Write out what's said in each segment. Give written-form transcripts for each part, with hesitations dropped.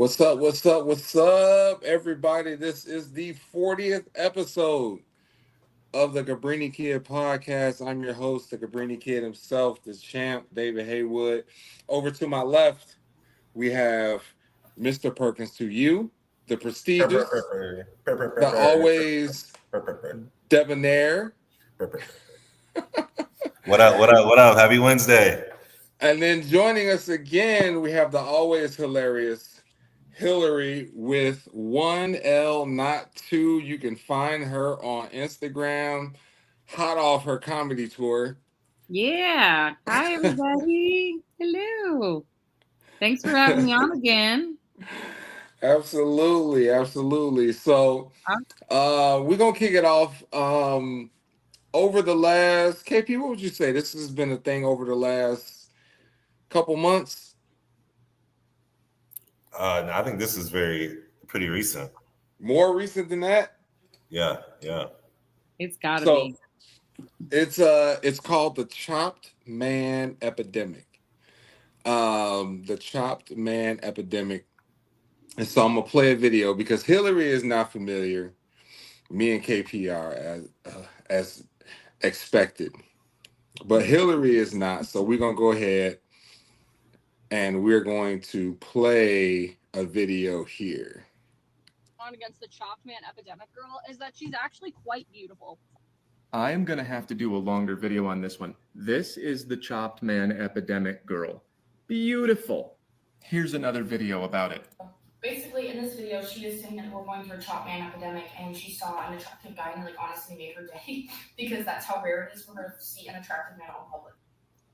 What's up? What's up? What's up, everybody? This is the 40th episode of the Cabrini Kid podcast. I'm your host, the Cabrini Kid himself, the champ, David Haywood. Over to my left, we have Mr. Perkins to you, the prestigious, the always debonair. What up? What up? What up? Happy Wednesday. And then joining us again, we have the always hilarious Hilary with one L, not two. You can find her on Instagram, hot off her comedy tour. Yeah. Hi, everybody. Hello. Thanks for having me on again. Absolutely, absolutely. So we're gonna kick it off. Over the last KP, what would you say? This has been a thing over the last couple months. No, I think this is pretty recent. More recent than that? Yeah. It's gotta be. It's called the chopped man epidemic. The chopped man epidemic. And so I'm gonna play a video because Hilary is not familiar. Me and KP are as expected, but Hilary is not. So we're gonna go ahead and we're going to play a video here. On against the chopped man epidemic girl is that she's actually quite beautiful. I am going to have to do a longer video on this one. This is the chopped man epidemic girl. Beautiful. Here's another video about it. Basically, in this video, she is saying that we're going through a chopped man epidemic, and she saw an attractive guy, and honestly made her day because that's how rare it is for her to see an attractive man on public.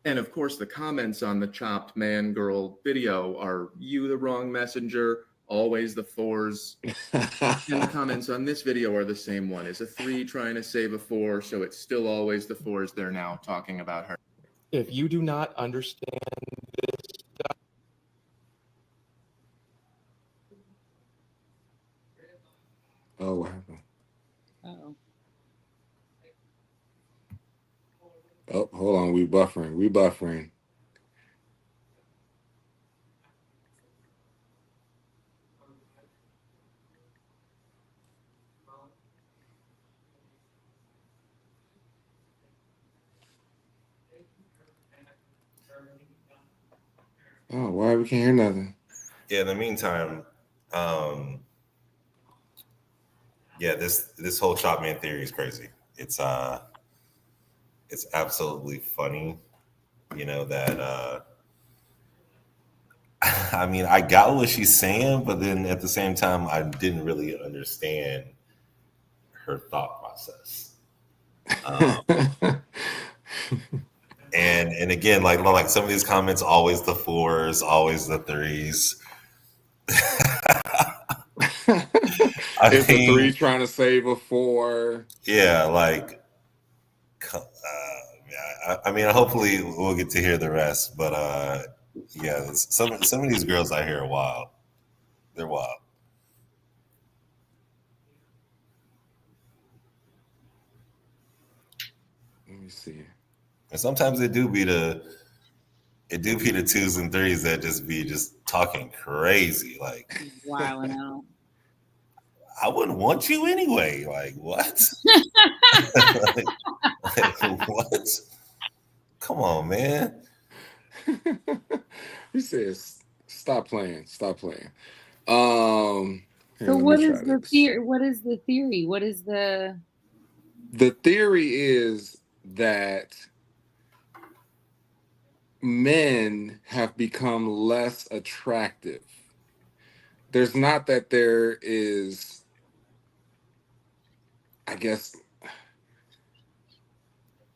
And of course, the comments on the chopped man girl video are "you the wrong messenger," always the fours. And the comments on this video are the same one. Is a 3 trying to save a 4, so it's still always the 4s they're now talking about her. If you do not understand this stuff, Oh, what happened? Oh, hold on. We buffering. Oh, why we can't hear nothing? Yeah. In the meantime, this whole chop man theory is crazy. It's absolutely funny. You know that. I mean, I got what she's saying, but then at the same time, I didn't really understand her thought process. And again, like some of these comments, always the 4s, always the 3s. It's a 3 trying to save a 4. Yeah, I mean, hopefully we'll get to hear the rest. But yeah, some of these girls out here are wild. They're wild. Let me see. And sometimes it do be the 2s and 3s that just talking crazy. Like, Wow, I know. I wouldn't want you anyway. Like, what? like, what? Come on, man. He says, "Stop playing. Stop playing." So what is the theory? What is the theory? What is the? The theory is that men have become less attractive. There's not that there is, I guess,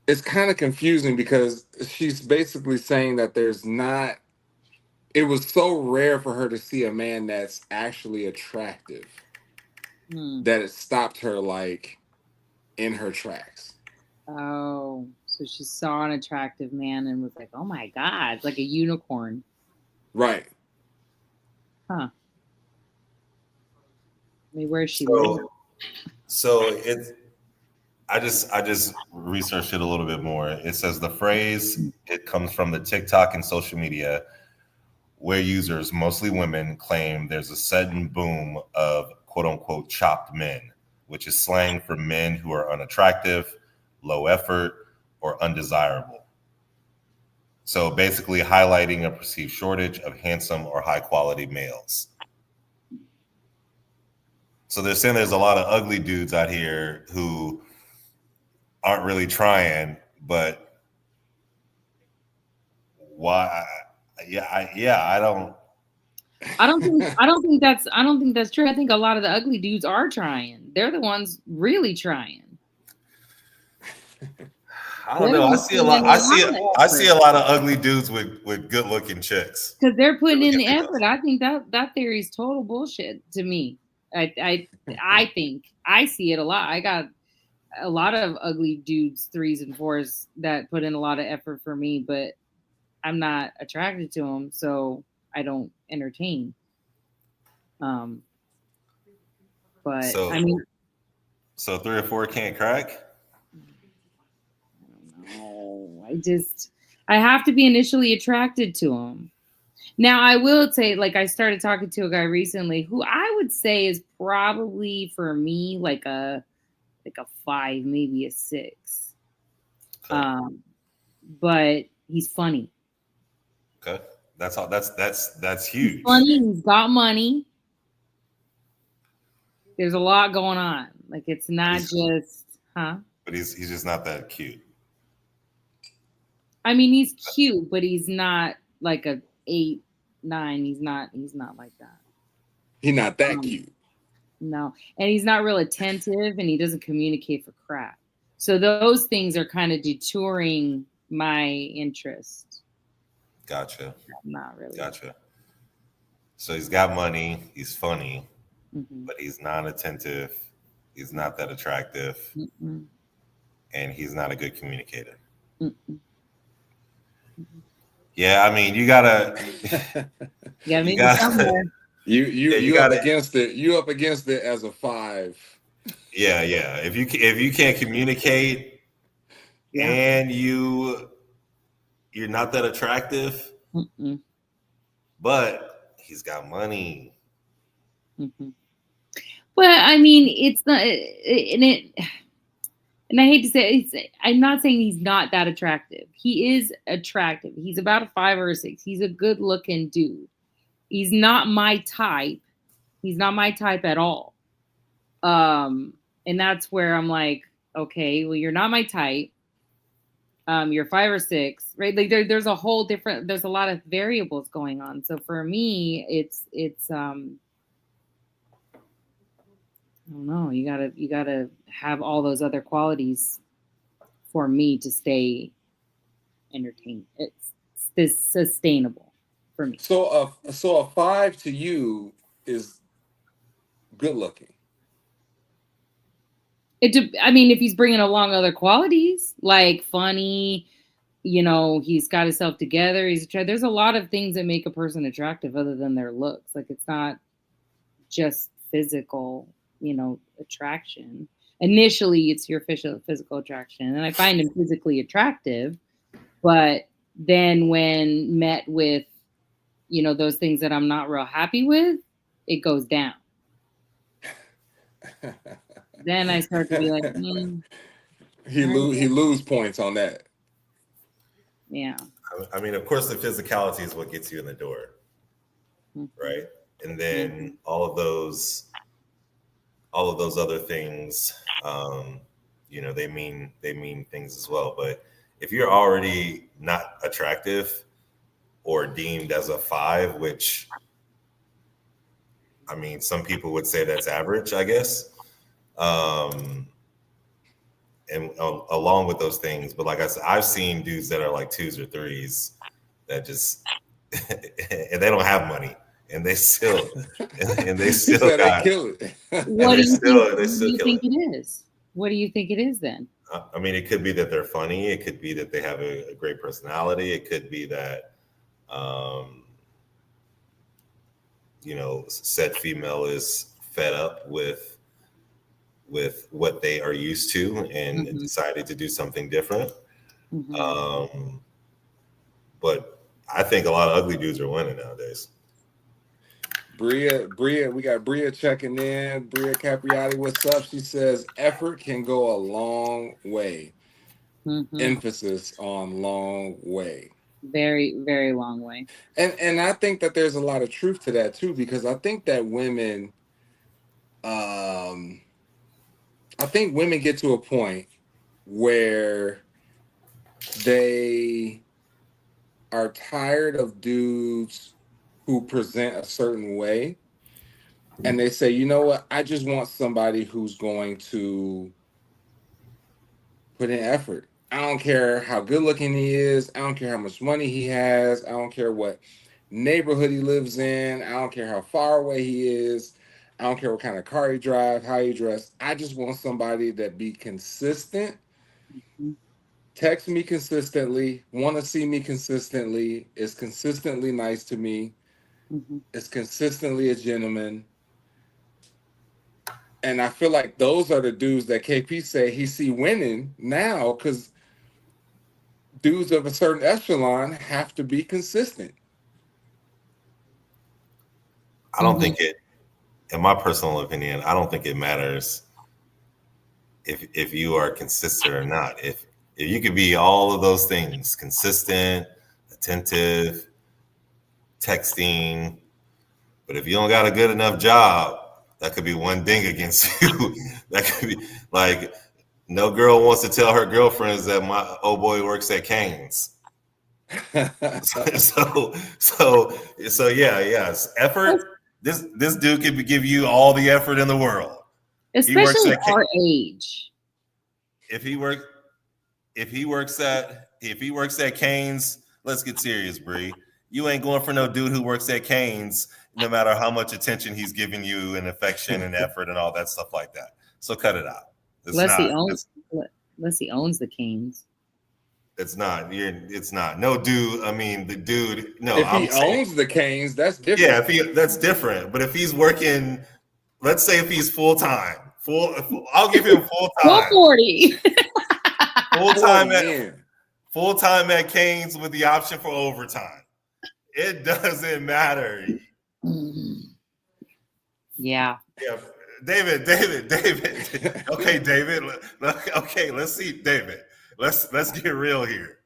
it's kind of confusing because she's basically saying that there's not, it was so rare for her to see a man that's actually attractive that it stopped her like in her tracks. Oh, so she saw an attractive man and was like, "Oh my God, it's like a unicorn." Right. Huh. I mean, where is she? So it's. I just researched it a little bit more. It says the phrase, it comes from the TikTok and social media. where users, mostly women, claim there's a sudden boom of quote unquote chopped men, which is slang for men who are unattractive, low effort, or undesirable. So basically highlighting a perceived shortage of handsome or high quality males. So they're saying there's a lot of ugly dudes out here who aren't really trying, but why? I don't. I don't think that's true. I think a lot of the ugly dudes are trying. They're the ones really trying. I don't know. I see a lot of ugly dudes with good looking chicks. Because they're putting in the effort. I think that theory is total bullshit to me. I think I see it a lot. I got a lot of ugly dudes, 3s and 4s that put in a lot of effort for me, but I'm not attracted to them, so I don't entertain. But so, I mean, so 3 or 4 can't crack. I don't know. I have to be initially attracted to them. Now, I will say, like, I started talking to a guy recently who I would say is probably for me like a 5, maybe a 6. Okay. But he's funny. Okay, that's all. That's huge. He's funny. He's got money. There's a lot going on. Like, it's not But he's just not that cute. I mean, he's cute, but he's not like a 8, 9. He's not like that. He's not that cute. No, and he's not real attentive, and he doesn't communicate for crap. So those things are kind of detouring my interest. Gotcha. Not really. Gotcha. So he's got money. He's funny, Mm-hmm. but he's not attentive. He's not that attractive, Mm-mm. and he's not a good communicator. Mm-mm. Yeah, I mean, you gotta. Yeah, maybe somewhere. You up against it. You up against it as a 5. Yeah. If you can't communicate, and you're not that attractive, but he's got money. Mm-hmm. Well, I mean, it's not, and I hate to say it, I'm not saying he's not that attractive. He is attractive. He's about a 5 or a 6. He's a good looking dude. He's not my type. He's not my type at all. And that's where I'm like, okay, well, you're not my type. You're 5 or 6, right? Like there's a whole different, there's a lot of variables going on. So for me, it's I don't know. You gotta have all those other qualities for me to stay entertained. It's sustainable for me. So a 5 to you is good looking. I mean, if he's bringing along other qualities like funny, he's got himself together. There's a lot of things that make a person attractive other than their looks. Like, it's not just physical, attraction. Initially, it's your physical attraction, and I find him physically attractive. But then, when met with, those things that I'm not real happy with, it goes down. Then I start to be like, he lose points on that. Yeah. I mean, of course, the physicality is what gets you in the door, right? And then all of those other things, they mean things as well. But if you're already not attractive or deemed as a 5, which, I mean, some people would say that's average, I guess. And along with those things, but like I said, I've seen dudes that are like 2s or 3s that just and they don't have money, and they still got, kill it. What do you think it is? What do you think it is then? I mean, it could be that they're funny. It could be that they have a great personality. It could be that, said female is fed up with what they are used to and decided to do something different. But I think a lot of ugly dudes are winning nowadays. Bria, we got Bria checking in. Bria Capriati, what's up? She says effort can go a long way. Mm-hmm. Emphasis on long way. Very, very long way. And I think that there's a lot of truth to that too, because I think that women get to a point where they are tired of dudes who present a certain way, and they say, you know what, I just want somebody who's going to put in effort. I don't care how good looking he is. I don't care how much money he has. I don't care what neighborhood he lives in. I don't care how far away he is. I don't care what kind of car he drives, how he dressed. I just want somebody that be consistent, text me consistently, want to see me consistently, is consistently nice to me, is consistently a gentleman. And I feel like those are the dudes that KP say he see winning now, because dudes of a certain echelon have to be consistent. I don't think it, in my personal opinion, I don't think it matters if you are consistent or not. If you could be all of those things, consistent, attentive, texting, but if you don't got a good enough job, that could be one ding against you. That could be like, no girl wants to tell her girlfriends that my old boy works at Keinon. so yeah. Effort. This dude could give you all the effort in the world. Especially our age. If he works at Keinon, let's get serious, Bree. You ain't going for no dude who works at Keinon, no matter how much attention he's giving you and affection and effort and all that stuff like that. So cut it out. Unless he owns the Keinon. It's not. It's not. No dude. I mean, the dude. No. If he owns the Keinon, that's different. Yeah, that's different. But if he's working, let's say if he's full time, I'll give him full time. 440. Full time at Keinon with the option for overtime. It doesn't matter. Yeah. Yeah. David. Okay, David. Okay, let's see, David. Let's get real here.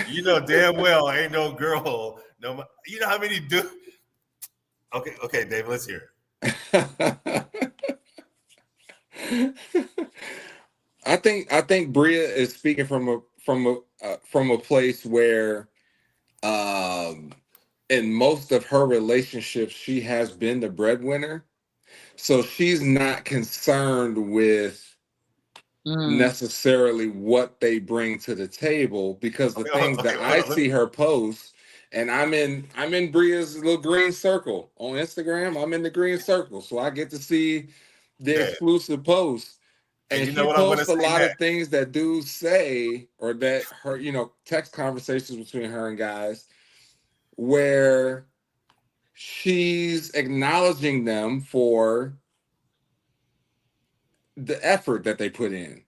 You know damn well ain't no girl. No, you know how many do. Okay, David. Let's hear it. I think Bria is speaking from a place where, in most of her relationships, she has been the breadwinner, so she's not concerned with necessarily what they bring to the table, because the things that I see her post, and I'm in Bria's little green circle on Instagram. I'm in the green circle, so I get to see the exclusive posts. And she posts a lot of things that dudes say, or that her, text conversations between her and guys, where she's acknowledging them for the effort that they put in.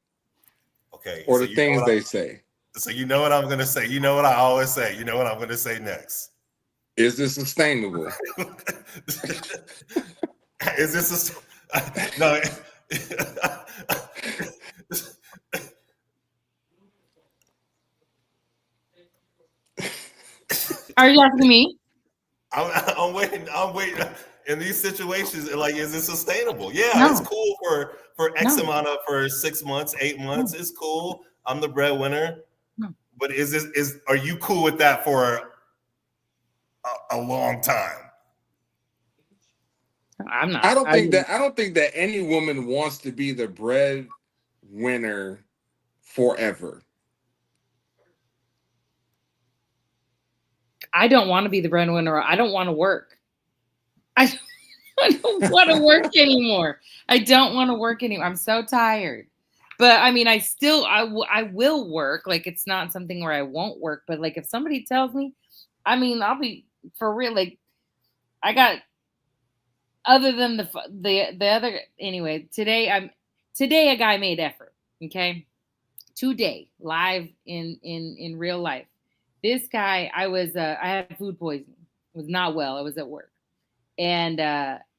Okay. Or the things they say. So you know what I'm going to say. You know what I always say. You know what I'm going to say next. Is this sustainable? Is this no? Are you asking me? I'm waiting. In these situations, like, is it sustainable? Yeah, it's cool for X amount of, for 6 months, 8 months. It's cool. I'm the breadwinner. But are you cool with that for a long time? I'm not. I don't think that any woman wants to be the breadwinner forever. I don't want to be the breadwinner. I don't want to work. I don't want to work anymore. I don't want to work anymore. I'm so tired. But I mean, I will work. Like, it's not something where I won't work. But like, if somebody tells me, I mean, I'll be for real. Like, I got, other than the other, anyway, today a guy made effort. Okay. Today, live in real life. This guy, I had food poisoning. I was not well. I was at work. And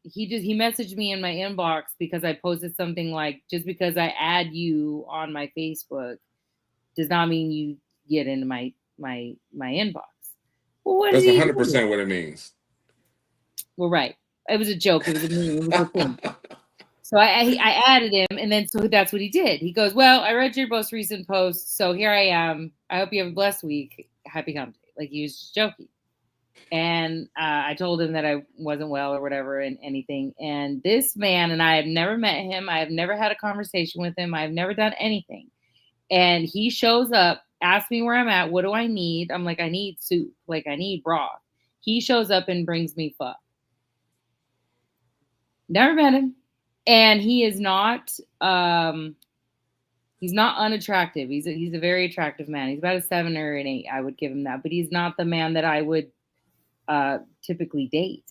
he messaged me in my inbox because I posted something like, just because I add you on my Facebook does not mean you get into my inbox. Well, what That's did he 100% do? what it means. Well, right. It was a joke. It was a meme. It was a thing. So I added him, and then so that's what he did. He goes, well, I read your most recent post, so here I am. I hope you have a blessed week. Happy hump day. Like, he was just joking. And I told him that I wasn't well or whatever and anything. And this man, and I have never met him. I have never had a conversation with him. I've never done anything. And he shows up, asks me where I'm at. What do I need? I'm like, I need soup. Like, I need broth. He shows up and brings me pho. Never met him. And he is not he's not unattractive. He's a very attractive man. He's about a 7 or an 8. I would give him that. But he's not the man that I would typically date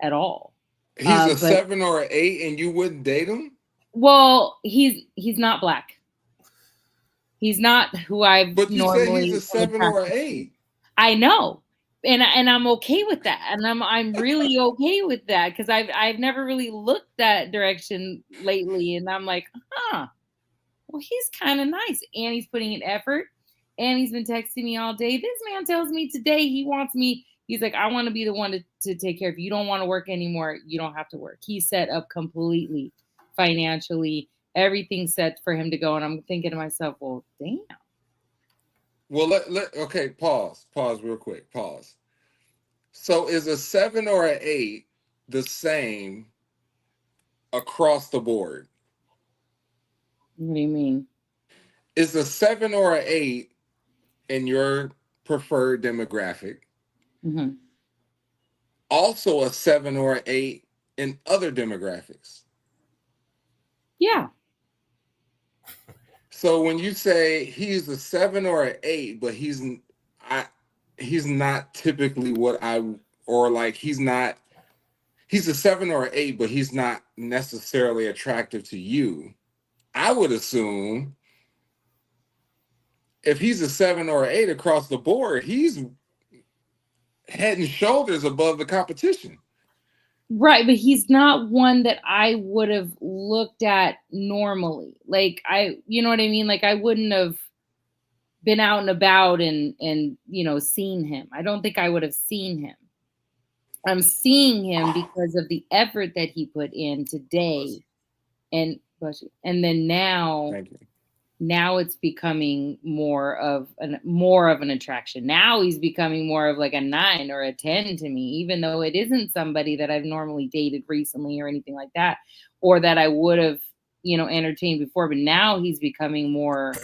at all. He's a 7 or an 8 and you wouldn't date him? Well, he's not black. He's not who I But you normally said he's a 7 or an 8. I know. And I'm okay with that. And I'm really okay with that because I've never really looked that direction lately. And I'm like, well, he's kind of nice. And he's putting in effort. And he's been texting me all day. This man tells me today he wants me. He's like, I want to be the one to take care of you. You don't want to work anymore. You don't have to work. He's set up completely financially. Everything's set for him to go. And I'm thinking to myself, well, damn. Well, okay, pause real quick. Pause. So is a 7 or an 8 the same across the board? What do you mean? Is a 7 or an 8 in your preferred demographic also a 7 or an 8 in other demographics? Yeah. So when you say he's a 7 or an 8, but he's not typically he's a 7 or an 8, but he's not necessarily attractive to you. I would assume if he's a 7 or an 8 across the board, he's head and shoulders above the competition. Right, but he's not one that I would have looked at normally. Like, you know what I mean? Like, I wouldn't have been out and about and seen him. I don't think I would have seen him. I'm seeing him because of the effort that he put in today. And then now it's becoming more of an attraction. Now he's becoming more of like a 9 or a 10 to me, even though it isn't somebody that I've normally dated recently or anything like that, or that I would have, entertained before. But now he's becoming more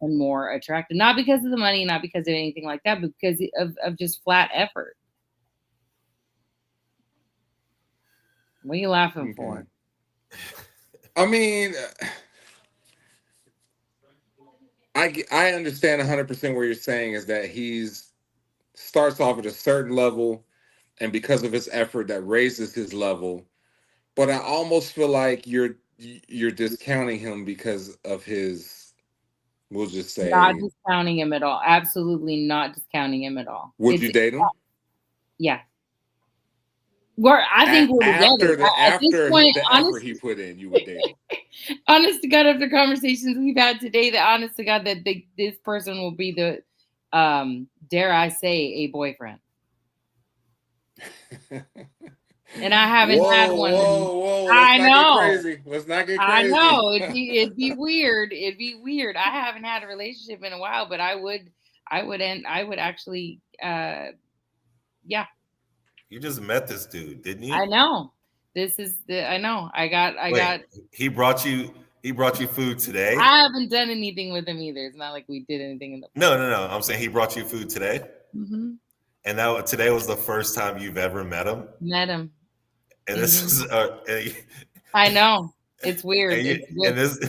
and more attractive, not because of the money, not because of anything like that, but because of just flat effort. What are you laughing for? I mean, I understand 100% what you're saying is that he's starts off at a certain level, and because of his effort, that raises his level. But I almost feel like you're discounting him because of his. We'll just say not discounting him at all. Absolutely not discounting him at all. Would you date him? Yeah. I think we're together. After the effort he put in, you would date him. Honest to God, after conversations we've had today, that honest to God, that this person will be the, dare I say, a boyfriend. And I haven't had one. Whoa! Let's not get crazy. I know it'd be weird. It'd be weird. I haven't had a relationship in a while, but I would actually, yeah. You just met this dude, didn't you? I know. I know. He brought you food today? I haven't done anything with him either. It's not like we did anything in the No. I'm saying he brought you food today. Mm-hmm. And today was the first time you've ever met him? Met him. And this is I know. It's weird. And this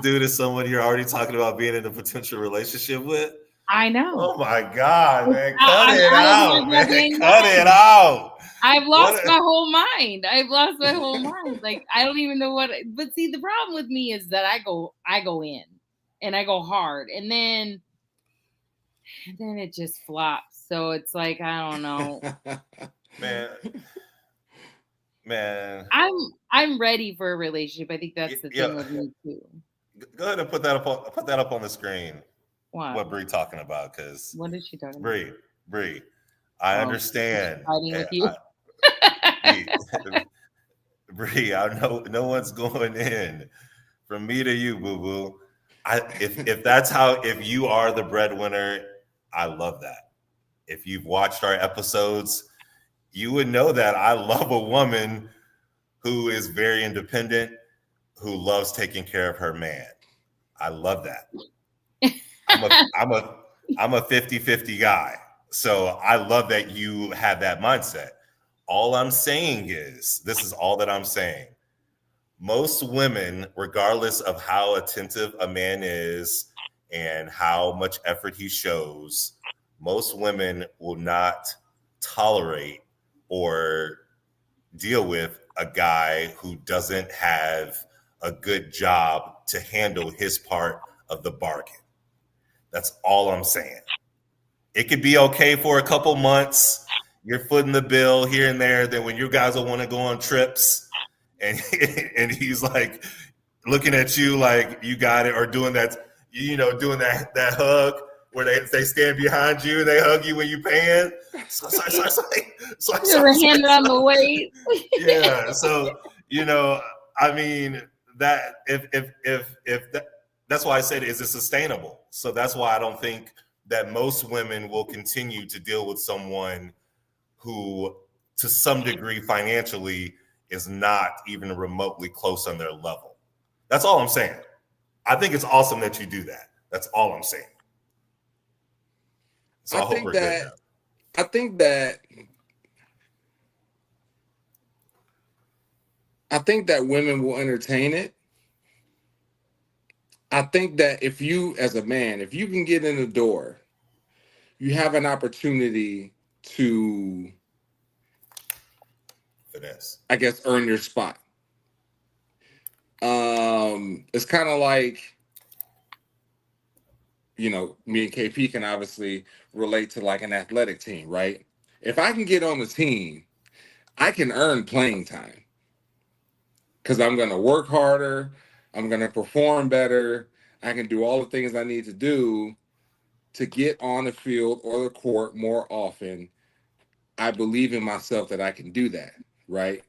dude is someone you're already talking about being in a potential relationship with? I know. Oh my God, man. Cut it out. I've lost my whole mind. Like, I don't even know but see, the problem with me is that I go in and I go hard. And then And then it just flops. So it's like, I don't know. Man. I'm ready for a relationship. I think that's the thing with me too. Go ahead and put that up on the screen. What Bree talking about? Because what is she talking about? Bree, I understand. Fighting with you. Bree, I know no one's going in. From me to you, boo boo. If you are the breadwinner, I love that. If you've watched our episodes, you would know that I love a woman who is very independent, who loves taking care of her man. I love that. I'm a 50-50 guy. So I love that you have that mindset. All I'm saying is, this is all that I'm saying. Most women, regardless of how attentive a man is and how much effort he shows, most women will not tolerate or deal with a guy who doesn't have a good job to handle his part of the bargain. That's all I'm saying. It could be okay for a couple months. You're footing the bill here and there. Then when you guys will want to go on trips and he's like looking at you like you got it, or doing that hug where they stand behind you and they hug you when you paying. Your hand on the waist. Yeah. So, I mean, that if that's why I said, is it sustainable? So that's why I don't think that most women will continue to deal with someone who, to some degree, financially is not even remotely close on their level. That's all I'm saying. I think it's awesome that you do that. That's all I'm saying. So I hope we're good now. I think that women will entertain it. I think that if you, as a man, if you can get in the door, you have an opportunity to finesse, I guess, earn your spot. It's kind of like, me and KP can obviously relate to like an athletic team, right? If I can get on the team, I can earn playing time because I'm going to work harder. I'm going to perform better. I can do all the things I need to do to get on the field or the court more often. I believe in myself that I can do that, right?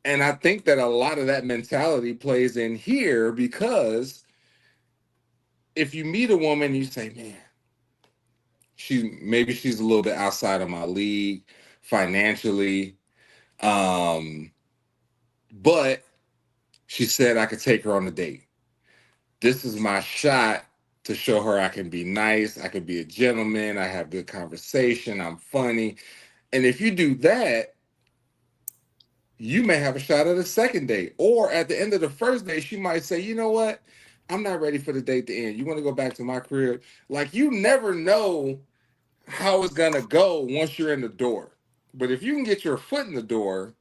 And I think that a lot of that mentality plays in here because if you meet a woman, you say, man, maybe she's a little bit outside of my league financially. But she said I could take her on a date. This is my shot to show her I can be nice. I can be a gentleman. I have good conversation. I'm funny. And if you do that, you may have a shot at a second date. Or at the end of the first date, she might say, you know what? I'm not ready for the date to end. You want to go back to my crib? Like, you never know how it's going to go once you're in the door. But if you can get your foot in the door,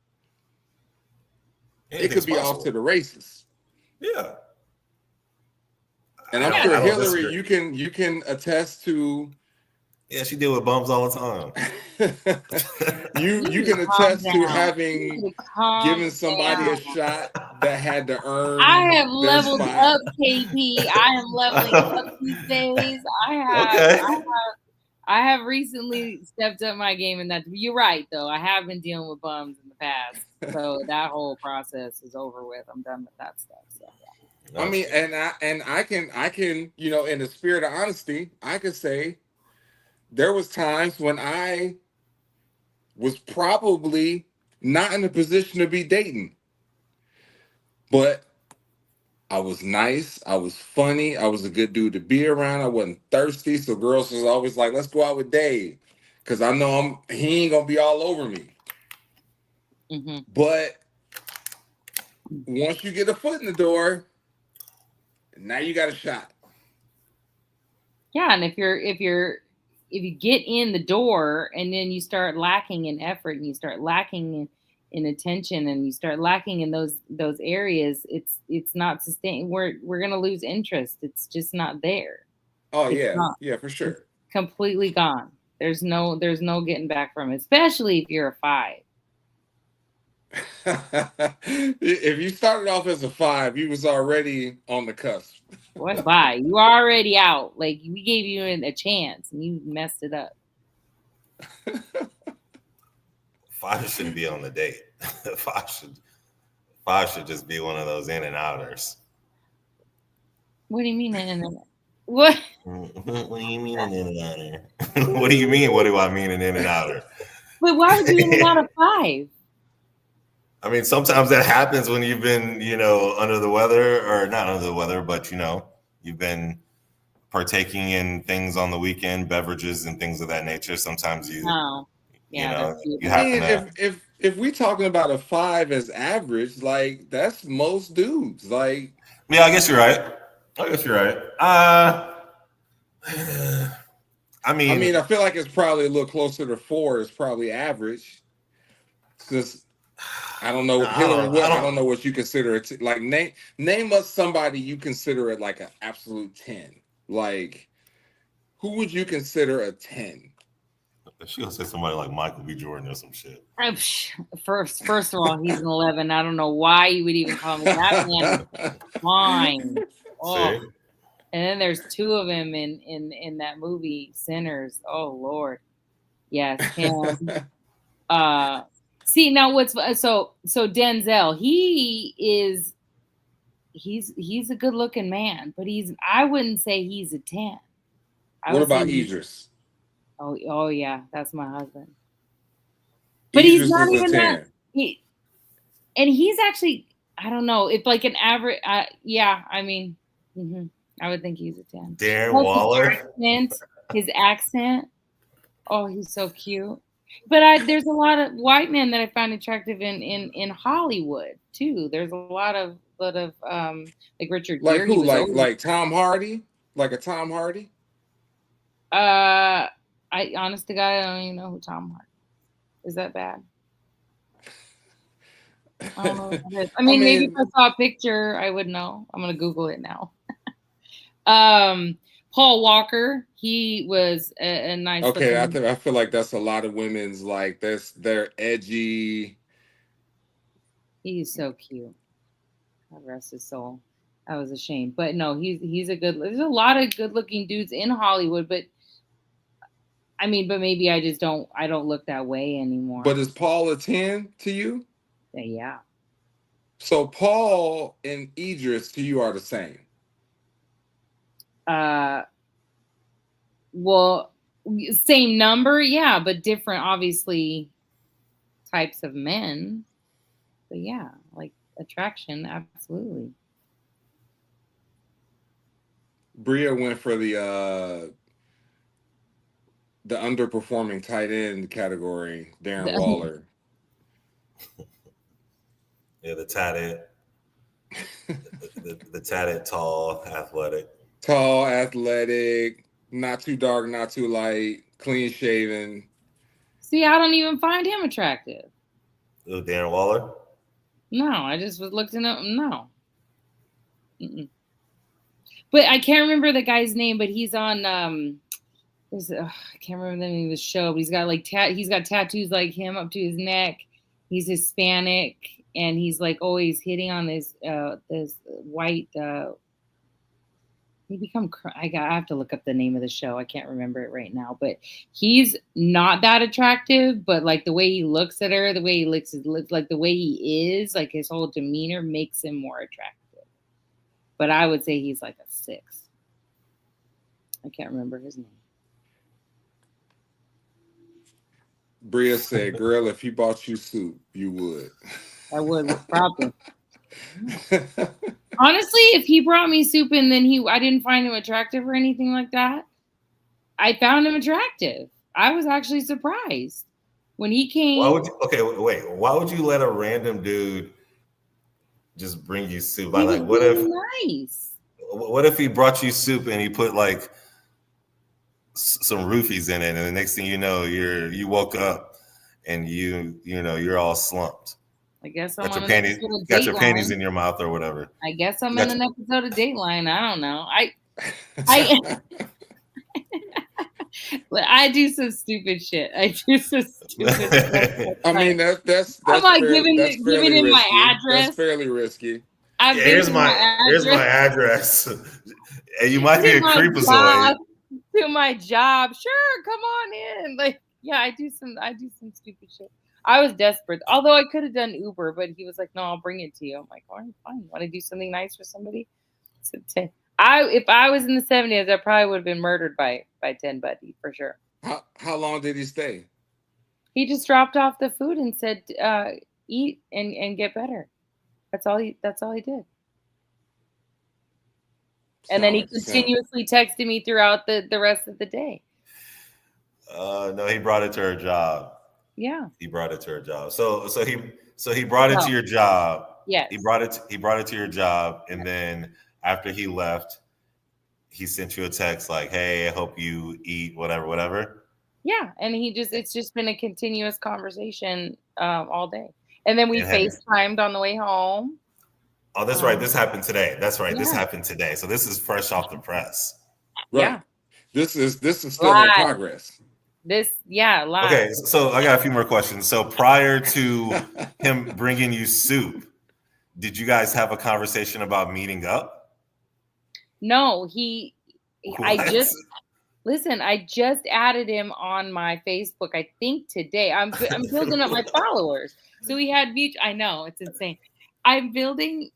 it could be possible. Off to the races. Yeah. And I'm sure Hilary, you can attest to. Yeah, she deal with bums all the time. you can attest to having given somebody a shot that had to earn. I have leveled up, KP. I am leveling up these days. I have recently stepped up my game in that. You're right, though. I have been dealing with bums in the past, so that whole process is over with. I'm done with that stuff. So. Yeah. I mean, and I can, in the spirit of honesty, I could say there was times when I was probably not in a position to be dating, but I was nice. I was funny. I was a good dude to be around. I wasn't thirsty. So girls was always like, let's go out with Dave. Because I know he ain't going to be all over me. Mm-hmm. But once you get a foot in the door, now you got a shot. Yeah, and if you get in the door and then you start lacking in effort and you start lacking in attention and you start lacking in those areas, it's not sustained. We're gonna lose interest. It's just not there. Oh It's yeah, gone. yeah, for It's sure. completely gone. There's no getting back from it, especially if you're a 5. If you started off as a 5, you was already on the cusp. What bye? You are already out. Like we gave you a chance and you messed it up. 5 shouldn't be on the date. 5 should just be one of those in and outers. What do you mean in and out? What? What do you mean an in and outer? What do you mean? What do I mean an in and outer? But why would you in and out of 5? I mean, sometimes that happens when you've been, under the weather, or not under the weather, but you've been partaking in things on the weekend, beverages and things of that nature. Sometimes you happen to. If we talking about a 5 as average, like that's most dudes. Like, yeah, I guess you're right. I mean, I feel like it's probably a little closer to 4 is probably average. Because I don't know, Hillary. I don't know what you consider it. Like, name us somebody you consider it like an absolute 10. Like, who would you consider a 10? She gonna say somebody like Michael B. Jordan or some shit. First of all, he's an 11. I don't know why you would even call him that man. Fine. Oh. See? And then there's 2 of him in that movie, Sinners. Oh Lord, yes, him. See now what's so Denzel? He's a good looking man, but I wouldn't say he's a 10. What about Idris? Oh yeah, that's my husband. But Idris he's not even that. And he's actually, I don't know, if like an average. Yeah, I mean, I would think he's a 10. Darren Waller. His accent. Oh, he's so cute. But there's a lot of white men that I find attractive in Hollywood too. There's a lot of like Richard Gere. Like who? Like Tom Hardy? Like a Tom Hardy? Honest to God, I don't even know who Tom Hardy is. Is that bad? I don't know what that is. I mean, maybe if I saw a picture, I would know. I'm gonna Google it now. Paul Walker, he was a nice. Okay, I feel like that's a lot of women's like this. They're edgy. He's so cute. God rest his soul. That was a shame, but no, he's a good. There's a lot of good-looking dudes in Hollywood, but I mean, but maybe I just don't. I don't look that way anymore. But is Paul a 10 to you? Yeah. So Paul and Idris to you are the same. Well, same number, yeah, but different, obviously, types of men. But yeah, like attraction, absolutely. Bria went for the underperforming tight end category, Darren Waller. Yeah, the tatted, the tatted, tall, athletic. Tall, athletic, not too dark, not too light, clean shaven. See, I don't even find him attractive. Ooh, Darren Waller? No, I just was looking up. No. Mm-mm. But I can't remember the guy's name, but he's on I can't remember the name of the show, but he's got like he's got tattoos like him up to his neck. He's Hispanic and he's like always hitting on this white I have to look up the name of the show. I can't remember it right now, but he's not that attractive, but like the way he looks at her, the way he looks, like the way he is, like his whole demeanor makes him more attractive. But I would say he's like a 6. I can't remember his name. Bria said, girl, if he bought you soup, you would. I would, probably. Honestly, if he brought me soup and then I didn't find him attractive or anything like that, I found him attractive. I was actually surprised when he came. Why would you let a random dude just bring you soup? Like, what if nice? What if he brought you soup and he put like some roofies in it, and the next thing you know, you woke up and you're all slumped. I guess got your panties in your mouth or whatever. I guess I'm in an episode of Dateline. I don't know. I do some stupid shit. I do some stupid stuff. I mean, that's I'm like fairly, that's giving fairly him my risky. That's address. fairly risky. I've Yeah, given him my here's my address address. And you might be to a my creepazoid. job. To my job. Sure, come on in. Like, yeah, I do some stupid shit. I was desperate. Although I could have done Uber, but he was like, "No, I'll bring it to you." I'm like, "All right, fine. Want to do something nice for somebody?" So if I was in the 70s, I probably would have been murdered by 10 Buddy for sure. How long did he stay? He just dropped off the food and said, "Eat and get better." That's all he did. And then he continuously texted me throughout the rest of the day. No, he brought it to her job. Yeah. He brought it to her job. So he brought it to your job. Yes. He brought it to your job, and then after he left, he sent you a text like, "Hey, I hope you eat whatever." Yeah, and it's just been a continuous conversation all day. And then we FaceTimed on the way home. Oh, that's right. This happened today. That's right. Yeah. This happened today. So this is fresh off the press. Right. Yeah. This is still in progress. Live. Okay, so I got a few more questions. So prior to him bringing you soup, did you guys have a conversation about meeting up? No, I just added him on my Facebook, I think today. I'm building up my followers. So we had I know, it's insane. I'm building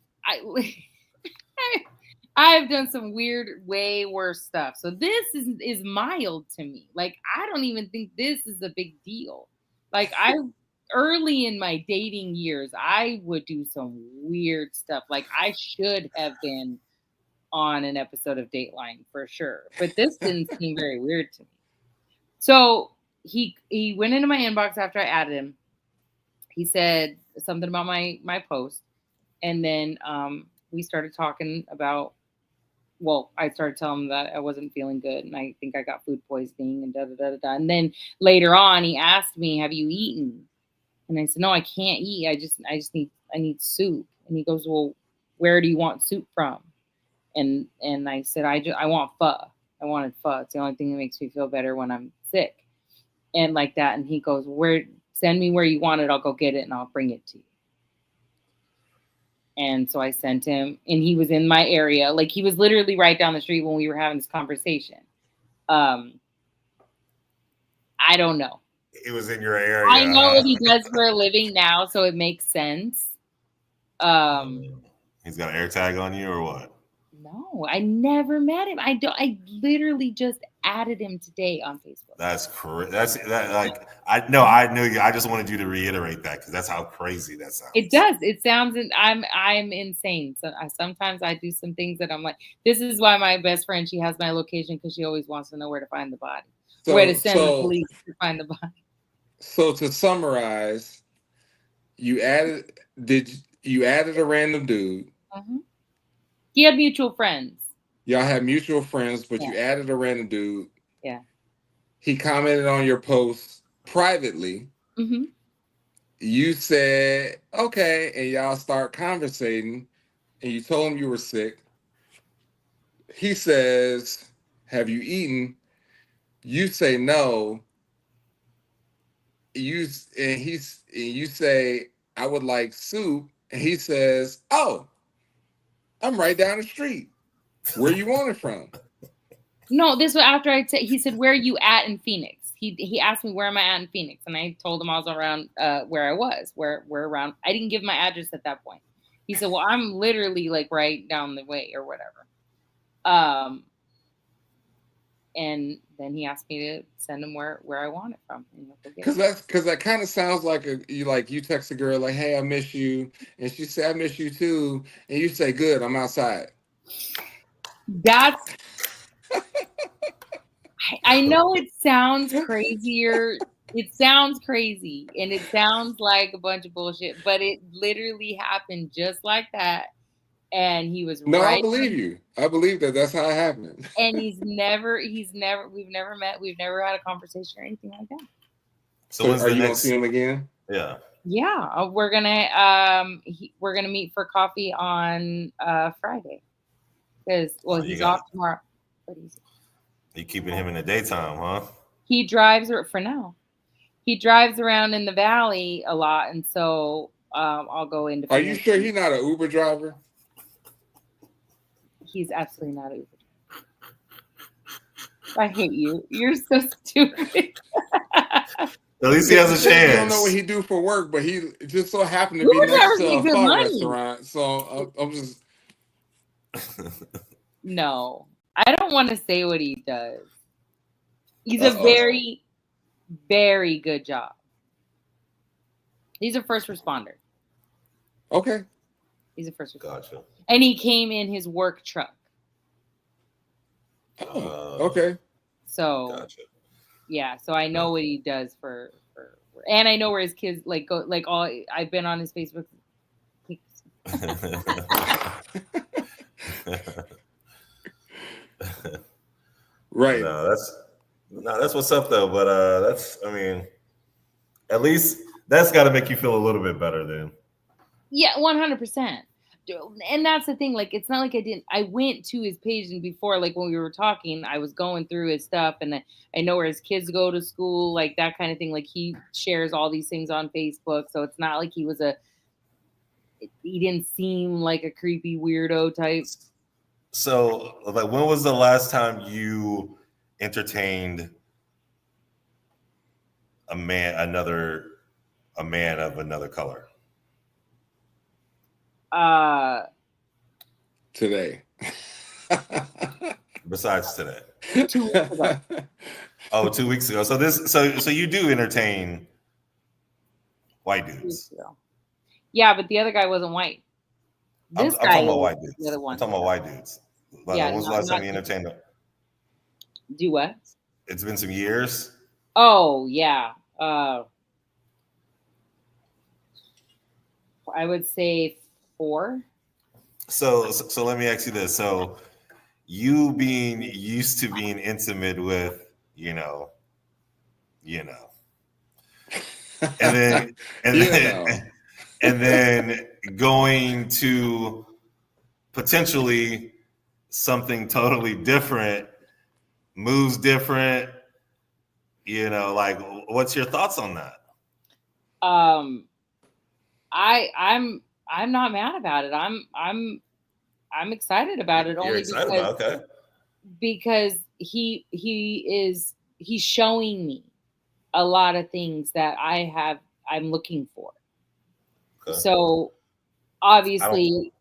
I've done some weird, way worse stuff. So this is mild to me. Like, I don't even think this is a big deal. Like, early in my dating years, I would do some weird stuff. Like, I should have been on an episode of Dateline for sure. But this didn't seem very weird to me. So he went into my inbox after I added him. He said something about my post. And then we started talking about, I started telling him that I wasn't feeling good and I think I got food poisoning and da-da-da-da-da. And then later on, he asked me, "Have you eaten?" And I said, "No, I can't eat. I need soup." And he goes, "Well, where do you want soup from?" And I said, I want pho. I wanted pho. It's the only thing that makes me feel better when I'm sick. And like that. And he goes, send me where you want it. I'll go get it and I'll bring it to you. And so I sent him, and he was in my area. Like, he was literally right down the street when we were having this conversation. I don't know. He was in your area. I know what he does for a living now, so it makes sense. He's got an air tag on you or what? No, I never met him. I literally just added him today on Facebook. That's crazy. I knew you. I just wanted you to reiterate that because that's how crazy that sounds. It does. It sounds. I'm insane. So sometimes I do some things that I'm like. This is why my best friend, she has my location because she always wants to know where to find the body, where to send the police to find the body. So to summarize, you added a random dude. Mm-hmm. He had mutual friends. Y'all had mutual friends, but you added a random dude. Yeah. He commented on your post privately. Mm-hmm. You said, okay, and y'all start conversating, and you told him you were sick. He says, "Have you eaten?" You say no. You say, "I would like soup," and he says, "Oh, I'm right down the street. Where you want it from?" No, this was after he said, "Where are you at in Phoenix?" He asked me, "Where am I at in Phoenix?" And I told him I was around where I was, where around. I didn't give my address at that point. He said, "Well, I'm literally like right down the way or whatever." And then he asked me to send him where I want it from. Because that kind of sounds like you text a girl like, "Hey, I miss you," and she said, "I miss you too," and you say, "Good, I'm outside." That's. I know it sounds crazier. It sounds crazy, and it sounds like a bunch of bullshit, but it literally happened just like that. And he was I believe you. I believe that's how it happened. And we've never met. We've never had a conversation or anything like that. So are you gonna see him again? Yeah. Yeah, we're gonna meet for coffee on Friday because he's off tomorrow. You keeping him in the daytime, huh? He drives for now. He drives around in the valley a lot, and so I'll go into. Are you sure he's not an Uber driver? He's absolutely not an Uber driver. I hate you. You're so stupid. At least he has a chance. You don't know what he do for work, but he just so happened to be Uber next drivers to make a good pho money. restaurant. So I'm just. No, I don't want to say what he does. He's a very, very good job. He's a first responder. Okay. He's a first responder. Gotcha. And he came in his work truck. Okay. So, gotcha. Yeah. So I know what he does for, and I know where his kids go. Like all, I've been on his Facebook. Right. No, that's what's up though. But I mean, at least that's got to make you feel a little bit better then. Yeah, 100%. And that's the thing. Like, it's not like I went to his page, and before, like when we were talking, I was going through his stuff, and I know where his kids go to school, like that kind of thing. Like he shares all these things on Facebook, so it's not like he didn't seem like a creepy weirdo type. So, like, when was the last time you entertained a man of another color? Today. Besides today. 2 weeks ago. Oh, 2 weeks ago. So you do entertain white dudes. Yeah, but the other guy wasn't white. I'm talking about white dudes. The other one. I'm talking about white dudes. Like, Yeah, when was the last time you entertained them? Do what? It's been some years. Oh yeah. I would say 4. So let me ask you this. So you being used to being intimate with, and then going to potentially something totally different, moves different, like what's your thoughts on that? I'm not mad about it. I'm excited about it. You're excited about it, okay. Because he's showing me a lot of things that I'm looking for. Okay. So obviously,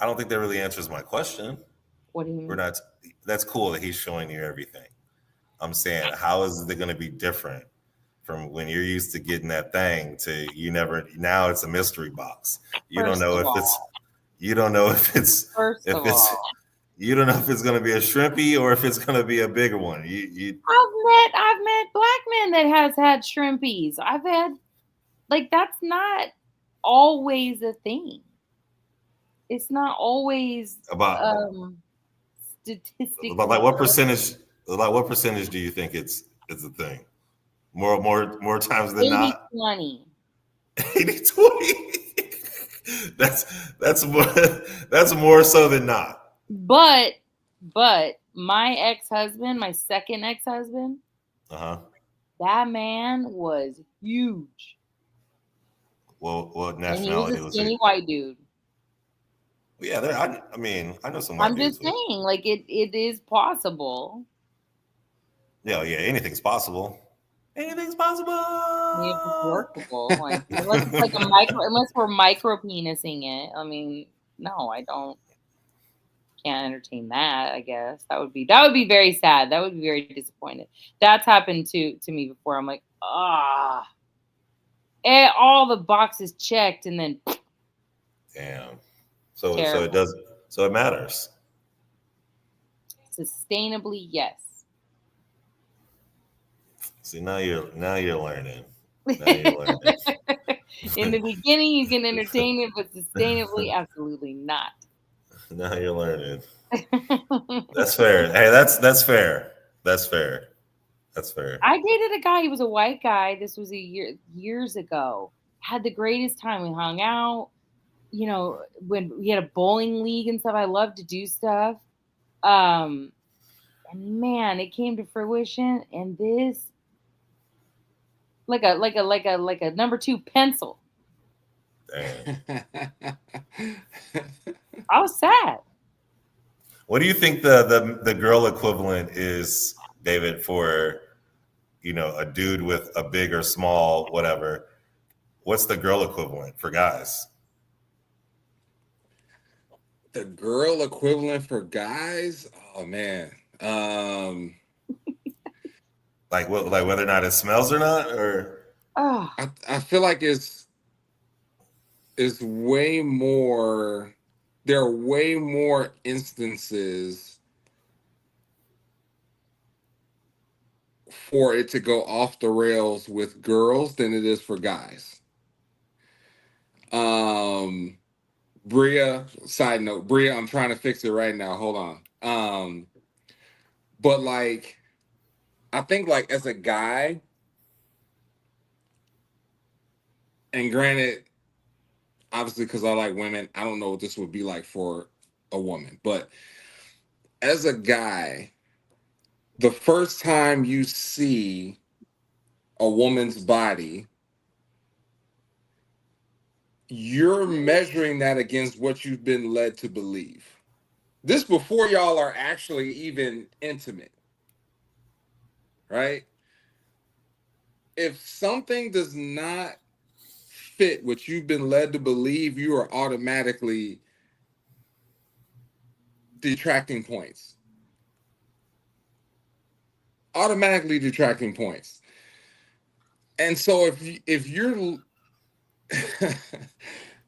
I don't think that really answers my question. What do you mean? That's cool that he's showing you everything. I'm saying, how is it going to be different from when you're used to getting that thing to now it's a mystery box. You don't know if it's going to be a shrimpy or if it's going to be a bigger one. I've met black men that has had shrimpies. I've had, like, that's not always a thing. It's not always about statistically. About like what percentage do you think it's a thing? More times than 80-20. 80-20. That's more so than not. But my ex-husband, my second ex-husband, that man was huge. Well, what nationality was he? Skinny white dude. Yeah, I know some white dudes. I'm just saying, like, it is possible. Yeah, anything's possible. Anything's possible. It's workable. Like, unless it's like unless we're micro penising it. I mean, no, I can't entertain that. I guess that would be very sad. That would be very disappointed. That's happened to me before. I'm like, all the boxes checked, and then damn. So it matters. Sustainably, yes. See, now you're learning. In the beginning, you can entertain it, but sustainably, absolutely not. Now you're learning. That's fair. Hey, that's fair. That's fair. That's fair. I dated a guy. He was a white guy. This was years ago. Had the greatest time. We hung out. When we had a bowling league and stuff. I love to do stuff. And And man, it came to fruition, and this like a number 2 pencil. Dang. I was sad. What do you think the girl equivalent is, David, for a dude with a big or small whatever? What's the girl equivalent for guys? The girl equivalent for guys? Oh man. Like what? Like whether or not it smells or not, or Oh, I feel like it's way more. There are way more instances for it to go off the rails with girls than it is for guys. Bria, side note, Bria, I'm trying to fix it right now. Hold on. But like, I think like as a guy, and granted, obviously because I like women, I don't know what this would be like for a woman, but as a guy, the first time you see a woman's body, you're measuring that against what you've been led to believe. This before y'all are actually even intimate, right? If something does not fit what you've been led to believe, you are automatically detracting points. Automatically detracting points. And so if you're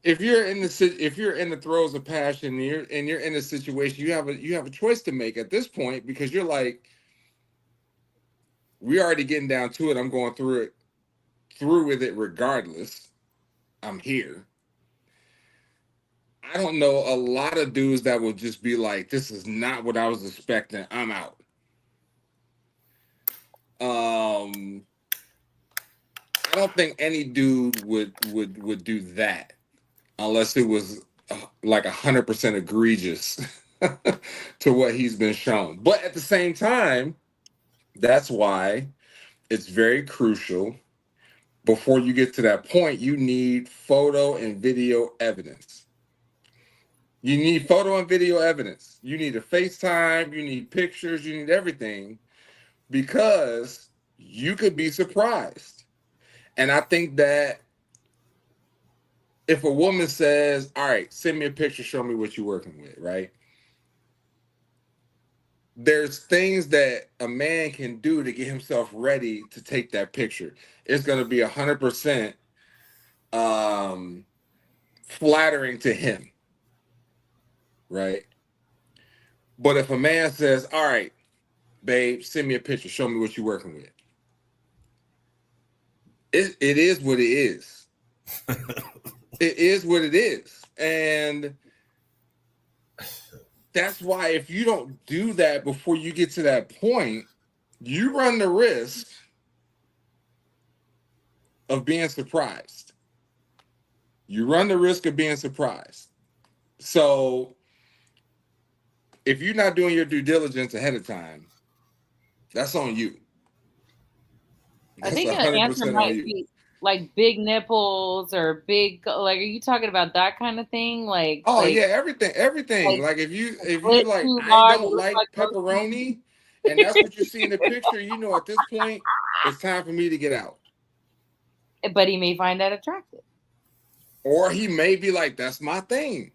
if you're in the throes of passion and you're in a situation, you have a choice to make at this point, because you're like, we already getting down to it. I'm going through with it regardless. I'm here. I don't know a lot of dudes that will just be like, this is not what I was expecting. I'm out. I don't think any dude would do that unless it was like 100% egregious to what he's been shown. But at the same time, that's why it's very crucial. Before you get to that point, you need photo and video evidence. You need photo and video evidence. You need a FaceTime, you need pictures, you need everything, because you could be surprised. And I think that if a woman says, all right, send me a picture, show me what you're working with, right? There's things that a man can do to get himself ready to take that picture. It's going to be 100% flattering to him, right? But if a man says, all right, babe, send me a picture, show me what you're working with, it is what it is. It is what it is. And that's why if you don't do that before you get to that point, you run the risk of being surprised. You run the risk of being surprised. So if you're not doing your due diligence ahead of time, that's on you. I That's think an answer 100% on might you. be like big nipples or big, like, are you talking about that kind of thing? Oh Like yeah, everything. like Like if clit you're like, too I large, it don't looks like like pepperoni, and that's what you see in the picture, you know, at this point, it's time for me to get out. but he may find that attractive. Or he may be like, that's my thing.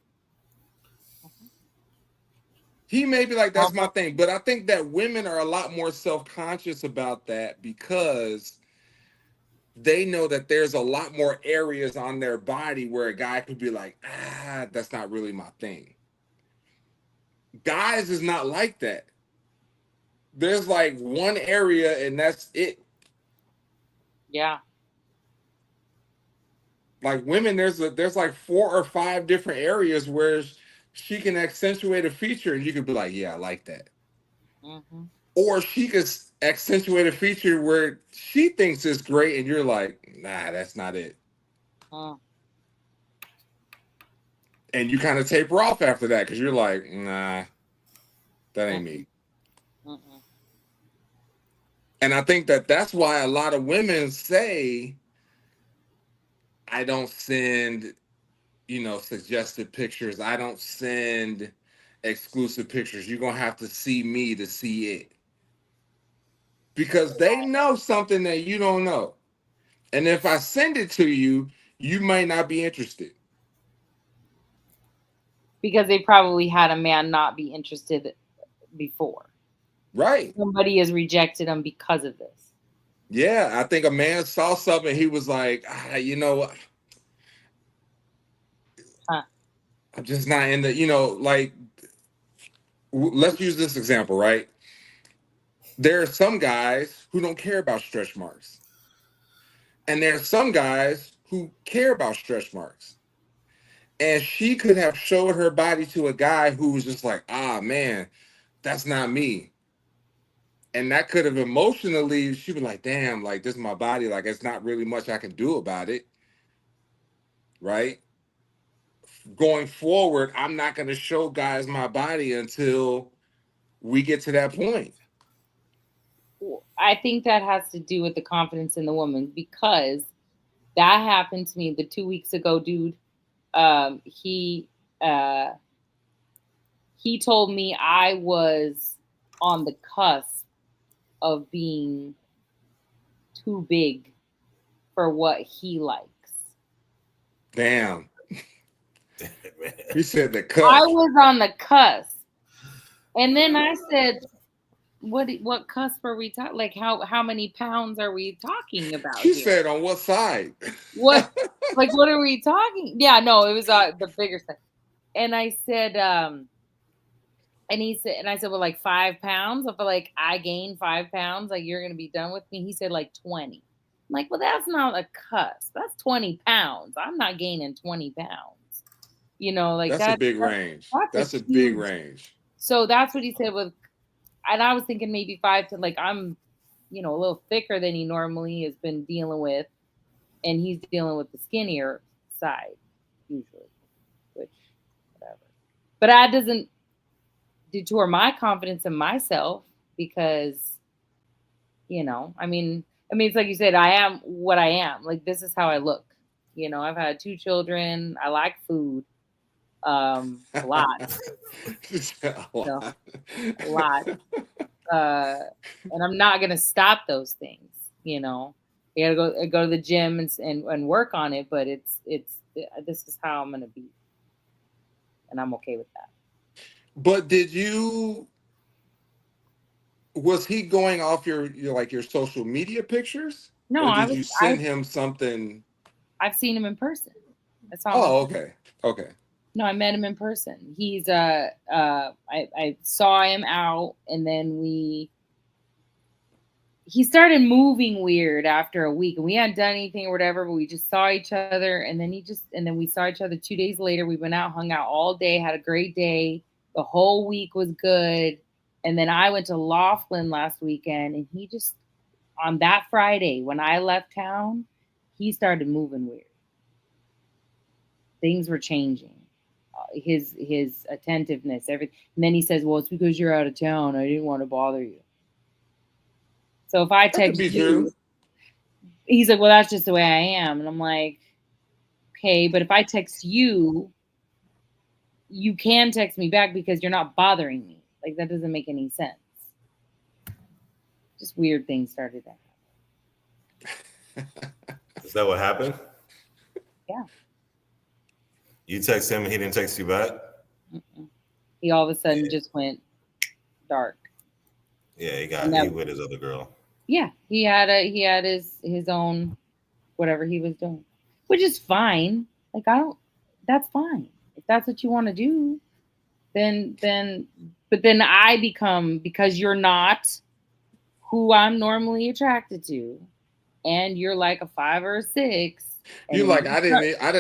He may be like, that's my thing. But I think that women are a lot more self-conscious about that, because they know that there's a lot more areas on their body where a guy could be like, that's not really my thing. Guys is not like that. There's like one area and that's it. Yeah. Like women, there's like 4 or 5 different areas where she can accentuate a feature and you could be like, yeah, I like that. Mm-hmm. Or she could accentuate a feature where she thinks it's great and you're like, nah, that's not it. And you kind of taper off after that because you're like, nah, that ain't me. And I think that that's why a lot of women say, I don't send, suggested pictures. I don't send exclusive pictures. You're going to have to see me to see it. Because they know something that you don't know. And if I send it to you, you might not be interested. Because they probably had a man not be interested before. Right. Somebody has rejected them because of this. Yeah, I think a man saw something. He was like, I'm just not in the, let's use this example, right? There are some guys who don't care about stretch marks. And there are some guys who care about stretch marks. And she could have showed her body to a guy who was just like, man, that's not me. And that could have emotionally, she'd be like, damn, like, this is my body. Like, it's not really much I can do about it. Right? Going forward, I'm not going to show guys my body until we get to that point. I think that has to do with the confidence in the woman, because that happened to me the 2 weeks ago, dude. He told me I was on the cusp of being too big for what he likes. Damn. He said the cusp. I was on the cusp. And then I said, what cusp are we talking? Like, how many pounds are we talking about? She here? said, on what side? What are we talking? Yeah, no, it was the bigger side. And I said, and I said, well, like 5 pounds. If I gain 5 pounds, like, you're gonna be done with me. He said, like 20. I'm like, well, that's not a cusp. That's 20 pounds. I'm not gaining 20 pounds. That's a big range. That's a big range. So that's what he said and I was thinking maybe 5 to, like, I'm, a little thicker than he normally has been dealing with, and he's dealing with the skinnier side usually, which, whatever. But that doesn't detour my confidence in myself, because, I mean, it's like you said, I am what I am. Like, this is how I look. I've had 2 children. I like food. A lot. A lot. And I'm not gonna stop those things. You gotta go to the gym and work on it. But this is how I'm gonna be, and I'm okay with that. But was he going off your social media pictures? No, or did you send him something? I've seen him in person. That's all. Oh, okay. No, I met him in person. He's I saw him out, and then he started moving weird after a week, and we hadn't done anything or whatever, but we just saw each other, and then we saw each other 2 days later. We went out, hung out all day, had a great day. The whole week was good. And then I went to Laughlin last weekend, and he just, on that Friday when I left town, he started moving weird. Things were changing. His attentiveness, everything. And then he says, well, it's because you're out of town. I didn't want to bother you. So if I text you, he's like, well, that's just the way I am. And I'm like, okay, but if I text you, you can text me back because you're not bothering me. Like, that doesn't make any sense. Just weird things started to happen. Is that what happened? Yeah. You text him and he didn't text you back? Mm-mm. He all of a sudden just went dark. Yeah, he with his other girl. Yeah, he had his own whatever he was doing, which is fine. Like, that's fine. If that's what you want to do, but then I become, because you're not who I'm normally attracted to, and you're like a 5 or a 6. You're like, I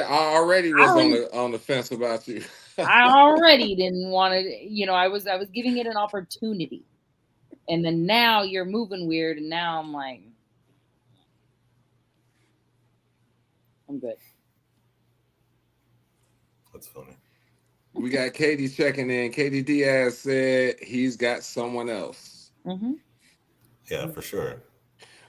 already was on the fence about you. I already didn't want to, I was giving it an opportunity. And then now you're moving weird, and now I'm like, I'm good. That's funny. We got Katie checking in. Katie Diaz said he's got someone else. Mm-hmm. Yeah, for sure.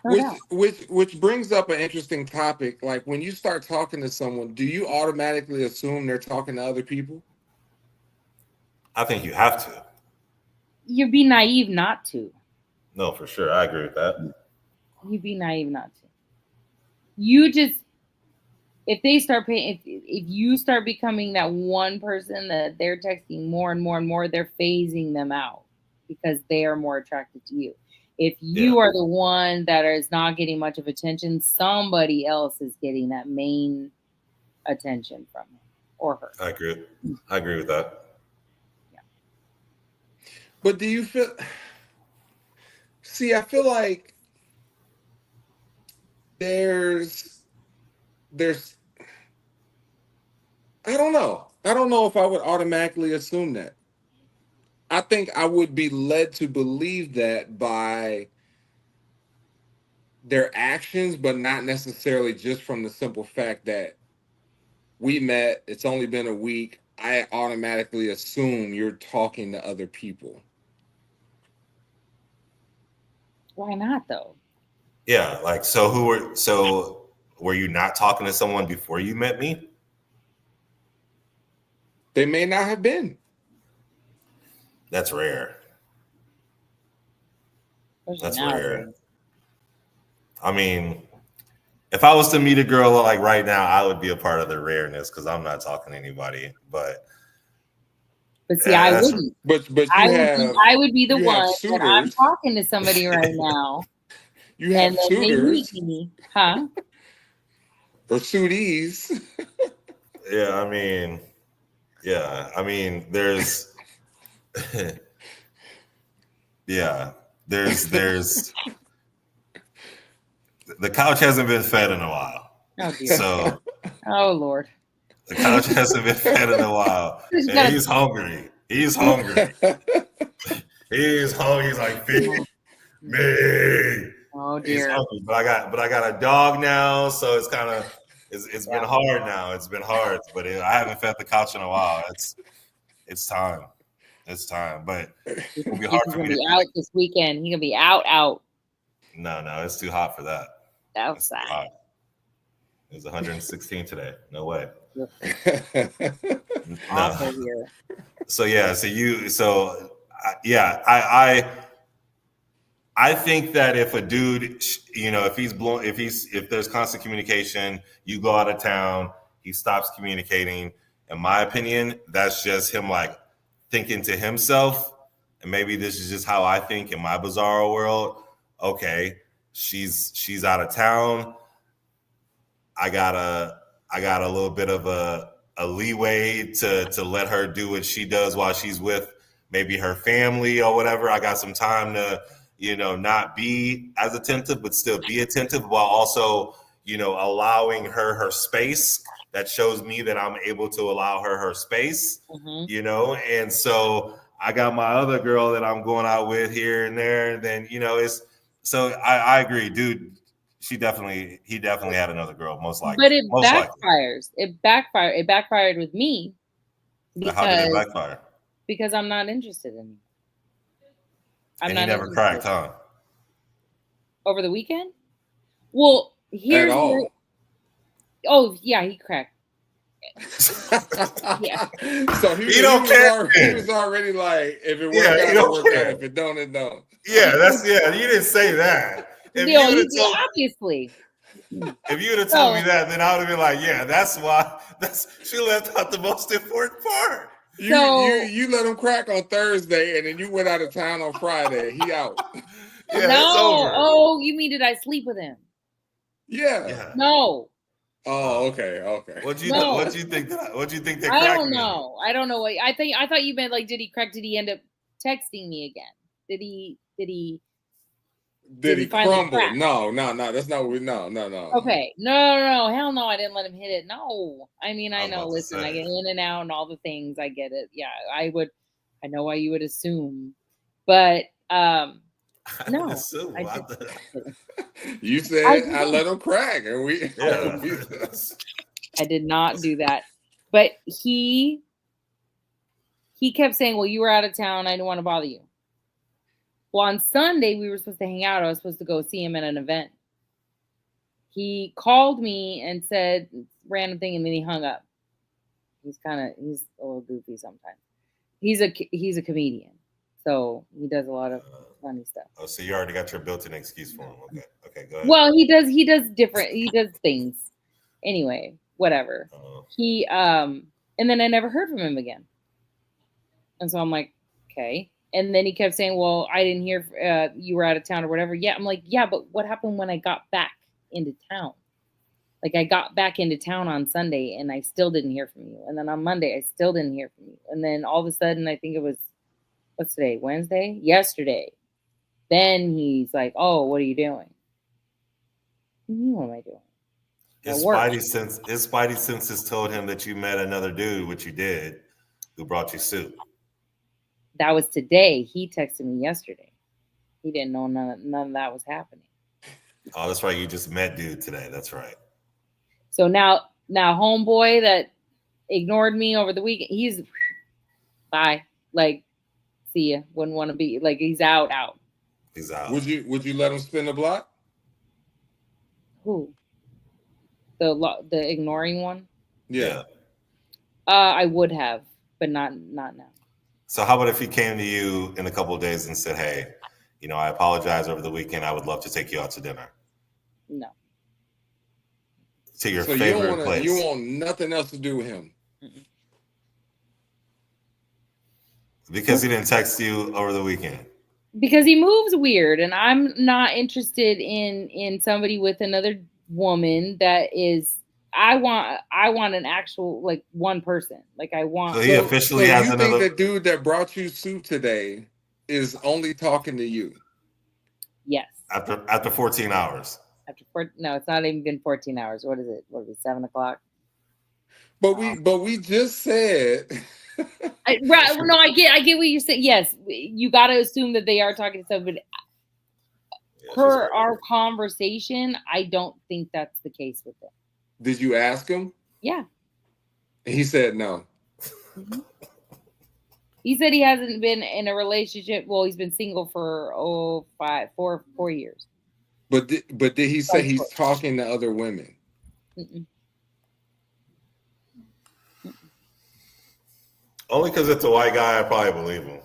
No doubt. Which brings up an interesting topic. Like when you start talking to someone, do you automatically assume they're talking to other people? I think you have to. You'd be naive not to. No, for sure. I agree with that. You'd be naive not to. You just, if they start paying, if you start becoming that one person that they're texting more and more and more, they're phasing them out because they are more attracted to you. If you are the one that is not getting much of attention, somebody else is getting that main attention from him or her. I agree with that. Yeah. But do you feel? See, I feel like there's I don't know. I don't know if I would automatically assume that. I think I would be led to believe that by their actions, but not necessarily just from the simple fact that we met, it's only been a week. I automatically assume you're talking to other people. Why not though? Yeah, like so were you not talking to someone before you met me? They may not have been. That's rare. That's rare. I mean, if I was to meet a girl like right now, I would be a part of the rareness because I'm not talking to anybody. But see, I wouldn't. But I would be the one that I'm talking to somebody right now. You have suitors, they meet me, huh? Or suities. Yeah, I mean, there's, there's. The couch hasn't been fed in a while. Oh dear. So, oh Lord. The couch hasn't been fed in a while. And he's hungry. He's hungry. He's hungry. He's like, feed me. Oh dear. He's hungry. But I got a dog now, so it's kind of it's been hard now. It's been hard, but I haven't fed the couch in a while. It's time. It's time. But it'll be hard for me to be out this weekend. He gonna be out. No, it's too hot for that. Outside. It's 116 today. No way. No. So I think that if a dude, if there's constant communication, you go out of town, he stops communicating. In my opinion, that's just him like thinking to himself, and maybe this is just how I think in my bizarre world. Okay, she's out of town. I got a little bit of a leeway to let her do what she does while she's with maybe her family or whatever. I got some time to, not be as attentive, but still be attentive while also, allowing her space. That shows me that I'm able to allow her space, and so I got my other girl that I'm going out with here and there. And then, so I agree, dude. He definitely had another girl, most likely. But it backfires. Likely. It backfired with me. How did it backfire? Because I'm not interested in you. And he never cracked, huh? Over the weekend? Well, here's at all. Oh yeah, he cracked. Yeah. So he was already like, if it works out, it works out. If it don't, it don't. Yeah, you didn't say that. Obviously. If you would have told me that, then I would have been like, yeah, that's why. She left out the most important part. You let him crack on Thursday, and then you went out of town on Friday. He out. Yeah, it's over. Oh, you mean did I sleep with him? Yeah. No. Oh, okay. What do you think? They I don't know. I don't know what I thought you meant. Like, did he crack? Did he end up texting me again? Did he crumble? Crack? No. That's not what no. Okay. No. Hell no. I didn't let him hit it. No. I mean, I know. Listen, I get in and out and all the things. I get it. Yeah, I know why you would assume, but no. You said I let him crack, and we. Yeah. I did not do that, but he kept saying, "Well, you were out of town. I didn't want to bother you." Well, on Sunday, we were supposed to hang out. I was supposed to go see him at an event. He called me and said random thing, and then he hung up. He's a little goofy sometimes. He's a comedian, so he does a lot of funny stuff. Oh, so you already got your built-in excuse for him. Okay, go ahead. Well, he does things. Anyway, whatever. He and then I never heard from him again. And so I'm like, okay. And then he kept saying, well, I didn't hear you were out of town or whatever. Yeah, I'm like, yeah, but what happened when I got back into town? Like, I got back into town on Sunday and I still didn't hear from you. And then on Monday, I still didn't hear from you. And then all of a sudden, I think it was, what's today? Wednesday? Yesterday. Then he's like, oh, what are you doing? What am I doing? His Spidey senses told him that you met another dude, which you did, who brought you soup. That was today. He texted me yesterday. He didn't know none of that was happening. Oh, that's right. You just met dude today. That's right. So now homeboy that ignored me over the weekend, he's bye. Like, see ya. Wouldn't want to be like, he's out. He's out. Would you let him spin the block? Who? The ignoring one? Yeah. I would have, but not now. So how about if he came to you in a couple of days and said, hey, I apologize over the weekend. I would love to take you out to dinner. No. To your favorite place. You want nothing else to do with him. Mm-mm. Because he didn't text you over the weekend. Because he moves weird, and I'm not interested in somebody with another woman that is. I want an actual, like, one person. Like, I want. So he officially has another. You think the dude that brought you soup today is only talking to you? Yes. After 14 hours. No, it's not even been 14 hours. What is it? 7 o'clock? But we just said. Right? No, I get what you said. Yes, you got to assume that they are talking to somebody. Per our conversation, I don't think that's the case with them. Did you ask him? Yeah. He said no. Mm-hmm. He said he hasn't been in a relationship. Well, he's been single for 4 years. But did he say he's talking to other women? Mm-mm. Only because it's a white guy, I probably believe him.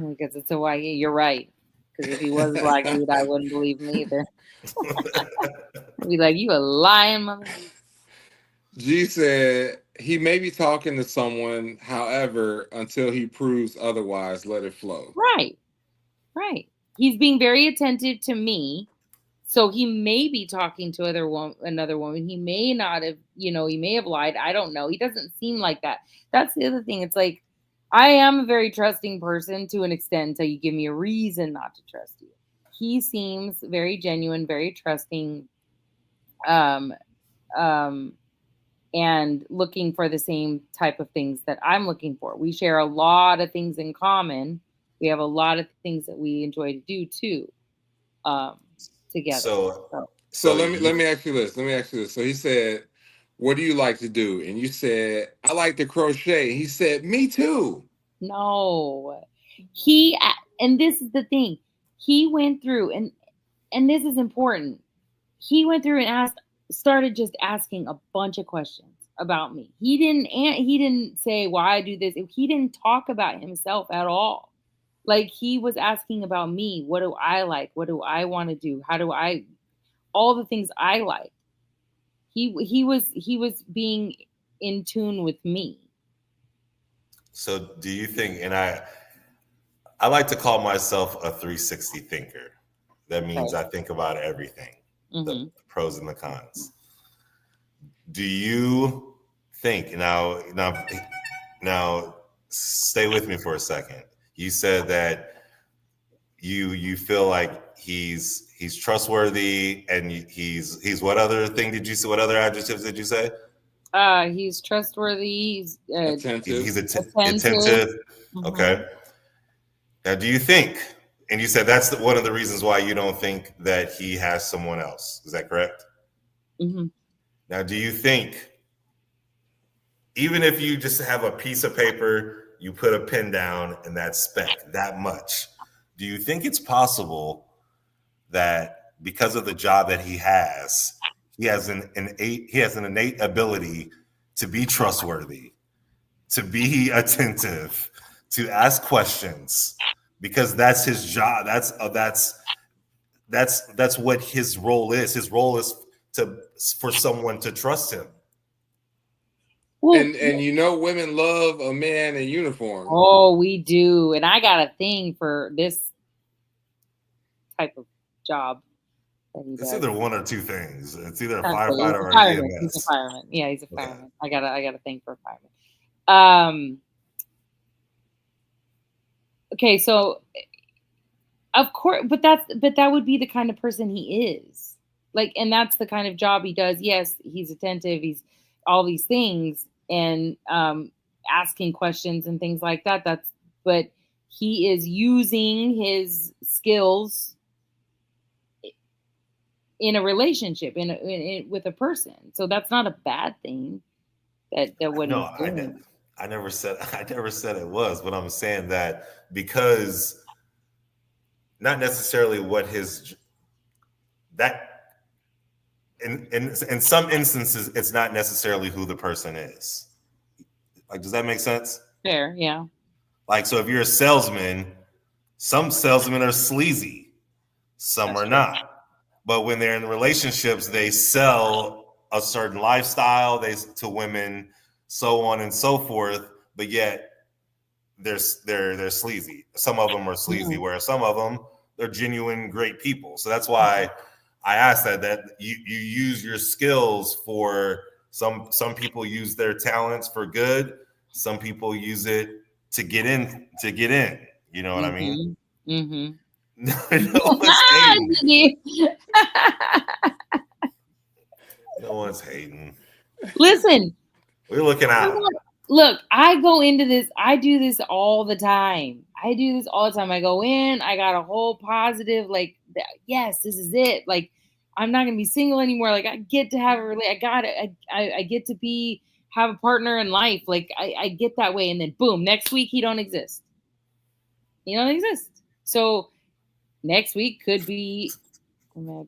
Because it's a white. You're right. Because if he was a black dude, I wouldn't believe him either. I'd be like, you a lying mother. G said he may be talking to someone, however, until he proves otherwise, let it flow. Right. He's being very attentive to me. So he may be talking to another woman. He may not have, he may have lied. I don't know. He doesn't seem like that. That's the other thing. It's like, I am a very trusting person to an extent until you give me a reason not to trust you. He seems very genuine, very trusting, and looking for the same type of things that I'm looking for. We share a lot of things in common. We have a lot of things that we enjoy to do too, together. So let me ask you this. So he said, what do you like to do? And you said, I like to crochet. He said, me too. No, and this is the thing. He went through, and this is important. He went through and started just asking a bunch of questions about me. He didn't say why I do this. He didn't talk about himself at all. Like, he was asking about me. What do I like? What do I want to do? All the things I like. He was being in tune with me. So do you think, and I like to call myself a 360 thinker. That means I think about everything, the pros and the cons. Do you think, now stay with me for a second. You said that you feel like he's trustworthy, and he's what other thing did you say? What other adjectives did you say? He's trustworthy. He's attentive. He's attentive. Mm-hmm. Okay. Now, do you think? And you said that's one of the reasons why you don't think that he has someone else. Is that correct? Mm-hmm. Now, do you think, even if you just have a piece of paper you put a pin down in that spec that much. Do you think it's possible that because of the job that he has an innate ability to be trustworthy, to be attentive, to ask questions, because that's his job. That's what his role is. His role is for someone to trust him. Well, And you know, women love a man in uniform. Oh, we do. And I got a thing for this type of job that he does. It's either one or two things. It's either a Exactly. firefighter or an fireman. EMS. He's a fireman. Yeah, he's a Okay. fireman. I got a thing for a fireman. Okay, so of course, but that would be the kind of person he is. Like, and that's the kind of job he does. Yes, he's attentive, he's all these things, and asking questions and things like that. But he is using his skills in a relationship, with a person. So that's not a bad thing. That what No, he's doing. I never said it was, but I'm saying that because not necessarily what his that in some instances it's not necessarily who the person is. Like, does that make sense? Fair, yeah. Like, so if you're a salesman, some salesmen are sleazy, some That's are true. not. But when they're in relationships, they sell a certain lifestyle to women, so on and so forth. But yet they're sleazy. Some of them are sleazy, Mhm. whereas some of them they're genuine great people. So that's why I asked that you use your skills for some people use their talents for good. Some people use it to get in. You know what I mean? Mm-hmm. No one's hating. No one's hating. Listen, We're looking out. Look, I go into this. I do this all the time. I go in. I got a whole positive, like, yes, this is it. Like, I'm not gonna be single anymore. Like, I get to have I get to have a partner in life. Like, I get that way, and then boom, next week he don't exist. He don't exist. So next week could be. So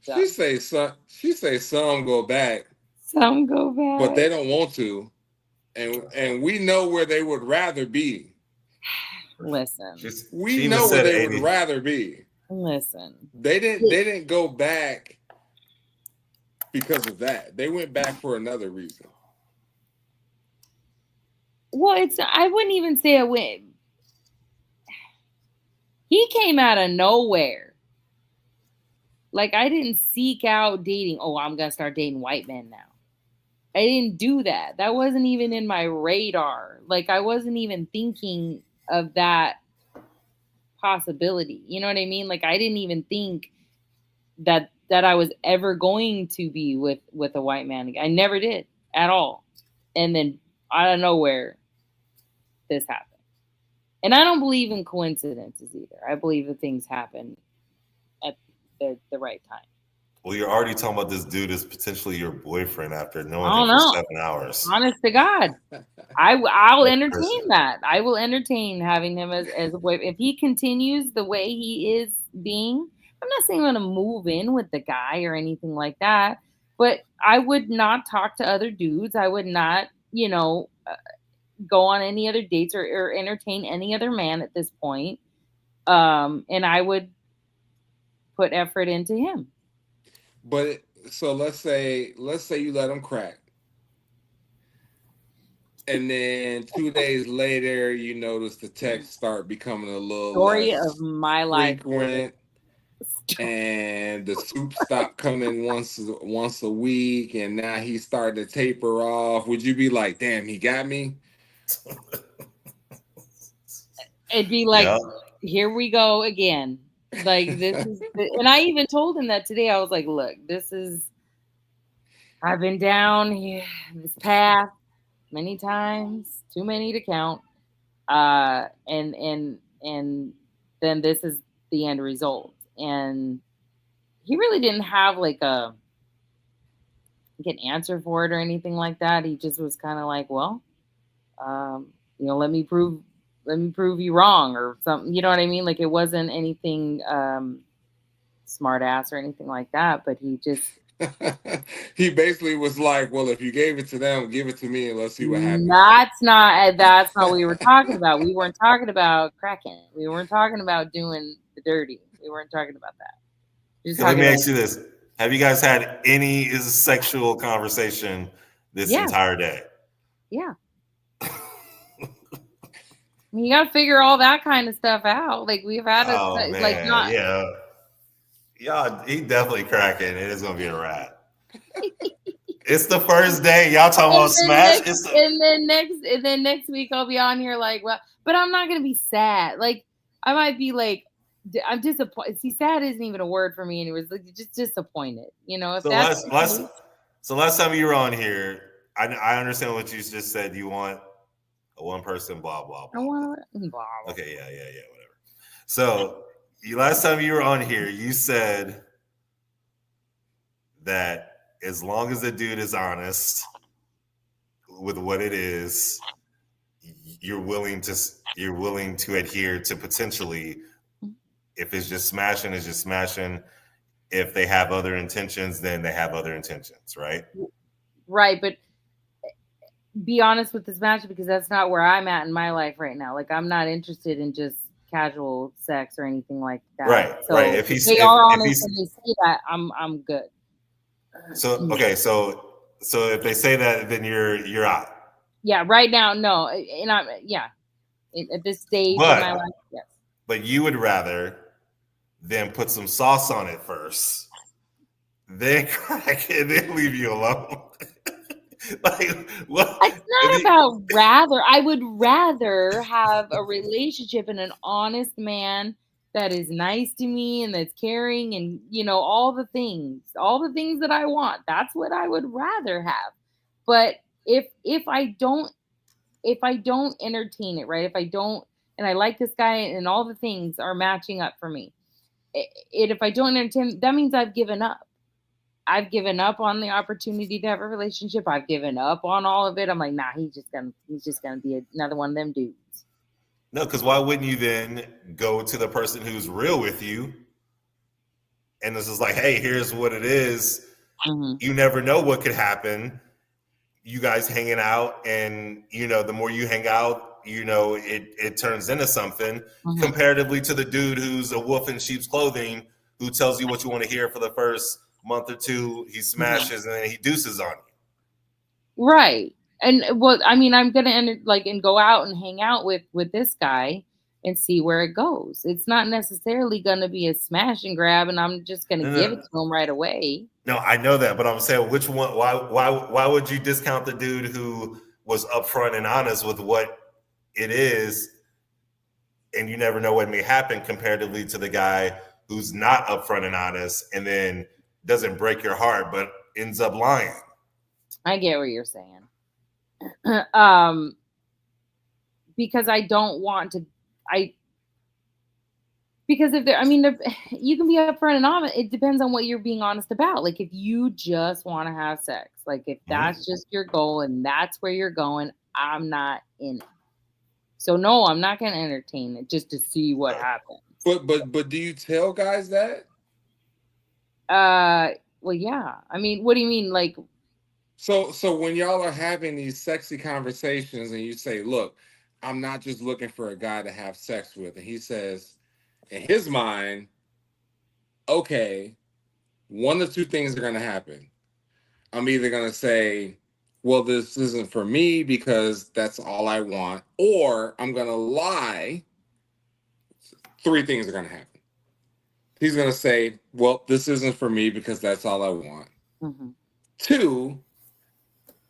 She say some go back, some go back, but they don't want to, and we know where they would rather be. Listen, we know where they would rather be. Listen, they didn't go back because of that. They went back for another reason. Well, I wouldn't even say a win. He came out of nowhere. Like, I didn't seek out dating. Oh, I'm going to start dating white men now. I didn't do that. That wasn't even in my radar. Like, I wasn't even thinking of that possibility. You know what I mean? Like, I didn't even think that I was ever going to be with a white man. I never did at all. And then out of nowhere, this happened. And I don't believe in coincidences either. I believe that things happen at the right time. Well, you're already talking about this dude as potentially your boyfriend after knowing him for 7 hours. Honest to God, I'll entertain that. I will entertain having him as a boyfriend. If he continues the way he is being, I'm not saying I'm going to move in with the guy or anything like that, but I would not talk to other dudes. I would not, go on any other dates or entertain any other man at this point. And I would put effort into him. But so let's say you let him crack, and then 2 days later, you notice the texts start becoming a little story less of my frequent, and the soup stopped coming once a week, and now he's starting to taper off. Would you be like, "Damn, he got me"? It'd be like, Here we go again. Like, this is, and I even told him that today. I was like, look, I've been down here this path many times, too many to count. And then this is the end result. And he really didn't have like a get an answer for it or anything like that. He just was kind of like, well, let me prove you wrong or something. You know what I mean? Like it wasn't anything smart ass or anything like that, but he just he basically was like, well, if you gave it to them, give it to me and let's see what happens. That's not what we were talking about. We weren't talking about cracking. We weren't talking about doing the dirty. We weren't talking about that. Let me ask you this. Have you guys had any sexual conversation this entire day? Yeah. I mean, you got to figure all that kind of stuff out. Like we've had y'all, he definitely cracking. It is gonna be a wrap. It's the first day. Y'all talking about smash. And then next week I'll be on here like, well, but I'm not gonna be sad. Like I might be like, I'm disappointed. See, sad isn't even a word for me anyway. Like just disappointed. If so last time you were on here, I understand what you just said. You want a one person blah blah blah. I want blah. Okay, yeah, whatever. So last time you were on here, you said that as long as the dude is honest with what it is, you're willing to adhere to potentially. If it's just smashing, it's just smashing. If they have other intentions, then they have other intentions, right? Right, but be honest with this match because that's not where I'm at in my life right now. Like I'm not interested in just casual sex or anything like that. Right, so right. If they are honest and they say that, I'm good. So okay, so if they say that, then you're out. Yeah, right now, no, and I'm at this stage of my life, yes. But you would rather them put some sauce on it first, then crack it, then leave you alone. Like, what? It's not about rather. I would rather have a relationship and an honest man that is nice to me and that's caring and all the things that I want. That's what I would rather have. But if I don't entertain it, right? If I don't, and I like this guy and all the things are matching up for me. If I don't entertain, that means I've given up. I've given up on the opportunity to have a relationship. I've given up on all of it. I'm like, nah, he's just gonna be another one of them dudes. No, because why wouldn't you then go to the person who's real with you? And this is like, hey, here's what it is. Mm-hmm. You never know what could happen. You guys hanging out, and the more you hang out, it turns into something. Mm-hmm. Comparatively to the dude who's a wolf in sheep's clothing, who tells you what you want to hear for the first month or two, he smashes, mm-hmm. and then he deuces on you. Right. And well, I mean, I'm gonna and go out and hang out with this guy and see where it goes. It's not necessarily gonna be a smash and grab, and I'm just gonna give it to him right away. No, I know that, but I'm saying, which one? Why would you discount the dude who was upfront and honest with what it is, and you never know what may happen, comparatively to the guy who's not upfront and honest, and then doesn't break your heart, but ends up lying? I get what you're saying. Because I don't want to. Because if you can be upfront and honest. It depends on what you're being honest about. Like if you just want to have sex, like if that's just your goal and that's where you're going, I'm not in it. So no, I'm not going to entertain it just to see what happens. But do you tell guys that? Well, yeah. I mean, what do you mean? Like, so when y'all are having these sexy conversations and you say, look, I'm not just looking for a guy to have sex with. And he says, in his mind, okay, one of two things are going to happen. I'm either going to say, well, this isn't for me because that's all I want, or I'm going to lie. Three things are going to happen. He's going to say, well, this isn't for me because that's all I want. Mm-hmm. Two,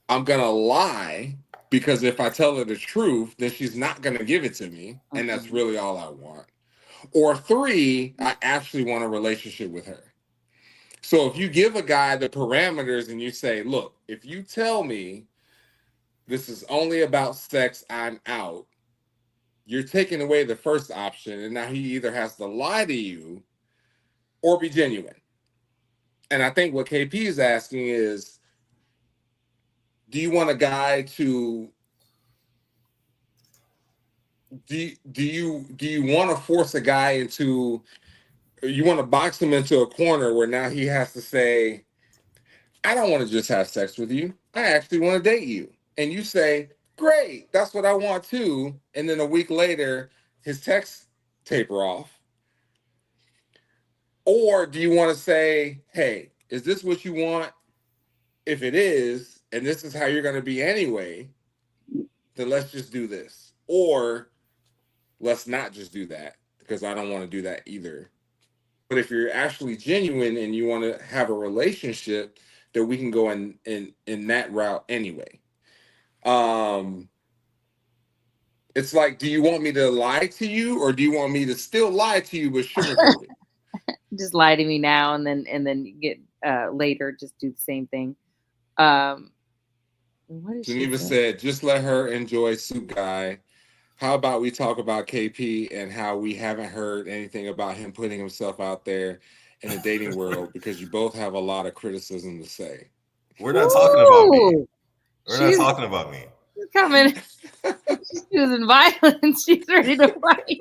I'm going to lie because if I tell her the truth, then she's not going to give it to me. Mm-hmm. And that's really all I want. Or three, I actually want a relationship with her. So if you give a guy the parameters and you say, look, if you tell me this is only about sex, I'm out, you're taking away the first option. And now he either has to lie to you or be genuine. And I think what KP is asking is, do you want a guy to do you want to force a guy into, you want to box him into a corner where now he has to say, I don't want to just have sex with you. I actually want to date you. And you say, great, that's what I want too. And then a week later, his texts taper off. Or do you want to say, hey, is this what you want? If it is, and this is how you're going to be anyway, then let's just do this. Or let's not just do that, because I don't want to do that either. But if you're actually genuine and you want to have a relationship, that we can go in that route anyway. It's like, do you want me to lie to you, or do you want me to still lie to you but sugarcoat it? Just lie to me now and then get later just do the same thing. What is Geneva said, just let her enjoy Soup Guy. How about we talk about KP and how we haven't heard anything about him putting himself out there in the dating world, because you both have a lot of criticism to say. We're not talking about me. We're not talking about me. She's coming. She's using violence. She's ready to fight.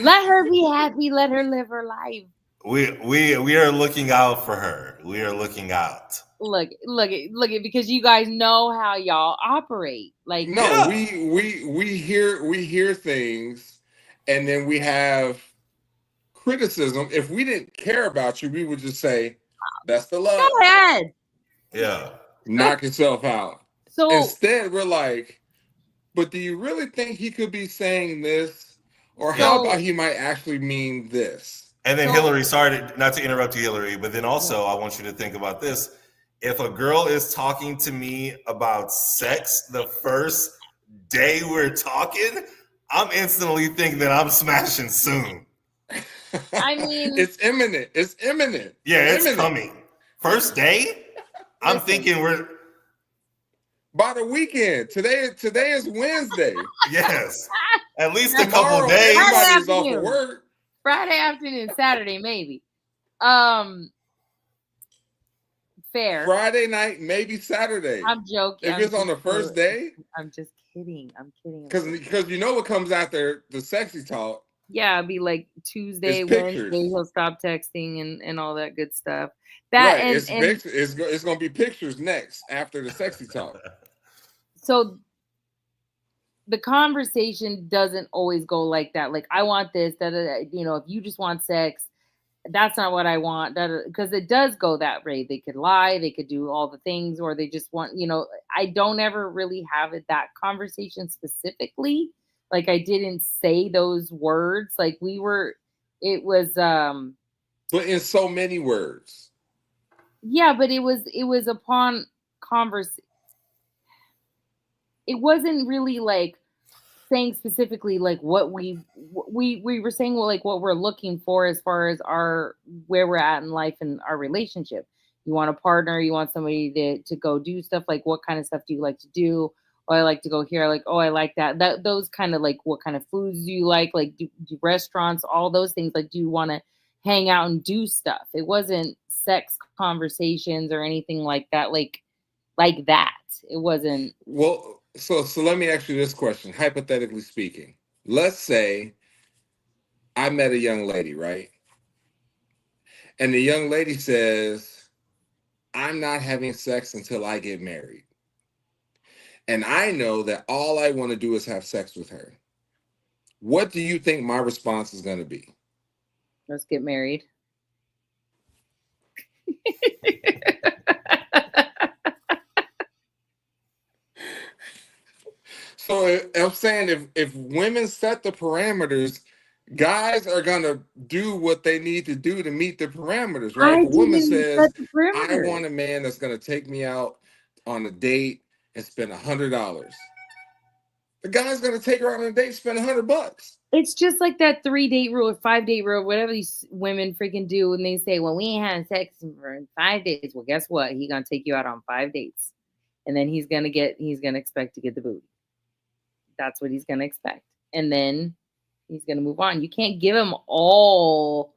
Let her be happy. Let her live her life. We are looking out for her. We are looking out. Look it, because you guys know how y'all operate. Like, no, Yeah. we hear things, and then we have criticism. If we didn't care about you, we would just say, that's the love. Go ahead. Yeah. Knock yourself out. So instead, we're like, but do you really think he could be saying this? Or how about he might actually mean this? And then Hilary, sorry not to interrupt you, Hilary, but then also I want you to think about this. If a girl is talking to me about sex the first day we're talking, I'm instantly thinking that I'm smashing soon. I mean, it's imminent. It's imminent. Yeah, it's coming. First day, I'm thinking we're by the weekend. Today is Wednesday. Yes, at least a couple days. Everybody's off of work. Friday afternoon, Saturday maybe. Fair. Friday night, maybe Saturday. I'm joking. If it's on the first day, I'm just kidding. I'm kidding. Because you know what comes after the sexy talk. Yeah, it'd be like Tuesday, Wednesday. He'll stop texting and all that good stuff. That right. It's going to be pictures next after the sexy talk. So the conversation doesn't always go like that. Like, I want this. If you just want sex, that's not what I want. Because it does go that way. They could lie, they could do all the things, or they just want, I don't ever really have that conversation specifically. Like, I didn't say those words. Like, it was but in so many words. Yeah, but it was upon conversation. It wasn't really like saying specifically like what we were saying, like what we're looking for as far as where we're at in life and our relationship. You want a partner, you want somebody to go do stuff. Like, what kind of stuff do you like to do? Oh, I like to go here. Like, oh, I like that. Those kind of like, what kind of foods do you like? Like, do restaurants, all those things. Like, do you want to hang out and do stuff? It wasn't sex conversations or anything like that. Like that. It wasn't. Well, so let me ask you this question. Hypothetically speaking, let's say I met a young lady, right? And the young lady says, I'm not having sex until I get married. And I know that all I want to do is have sex with her. What do you think my response is going to be? Let's get married. So I'm saying if women set the parameters, guys are going to do what they need to do to meet the parameters, right? The woman says, I want a man that's going to take me out on a date and spend $100. The guy's going to take her out on a date, spend $100. It's just like that 3-date rule or 5-date rule, whatever these women freaking do. And they say, well, we ain't having sex for 5 days. Well, guess what? He's going to take you out on 5 dates. And then he's going to expect to get the booty. That's what he's going to expect. And then he's going to move on. You can't give him all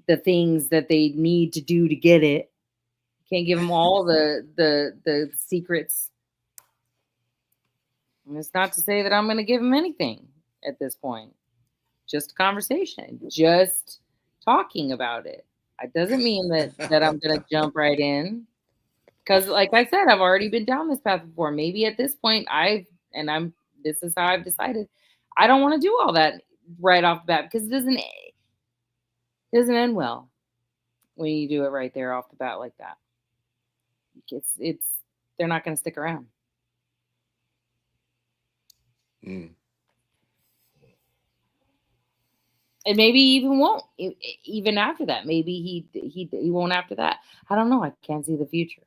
the things that they need to do to get it. Can't give him all the secrets. And it's not to say that I'm going to give him anything at this point. Just a conversation, just talking about it. It doesn't mean that I'm going to jump right in, because, like I said, I've already been down this path before. Maybe at this point, this is how I've decided. I don't want to do all that right off the bat, because it doesn't end well when you do it right there off the bat like that. It's they're not going to stick around. And maybe he even won't, even after that. Maybe he won't after that. I don't know. I can't see the future.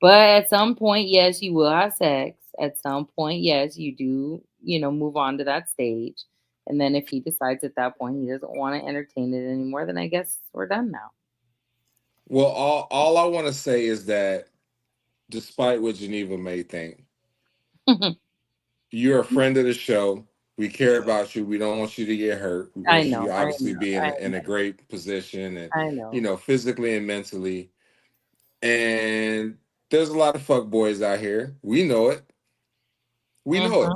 But at some point, yes, you will have sex. At some point, yes, you do, move on to that stage. And then if he decides at that point he doesn't want to entertain it anymore, then I guess we're done now. Well, all I want to say is that despite what Geneva may think, you're a friend of the show. We care about you. We don't want you to get hurt. We want you to obviously be in a great position, and physically and mentally. And there's a lot of fuck boys out here. We know it. We know it.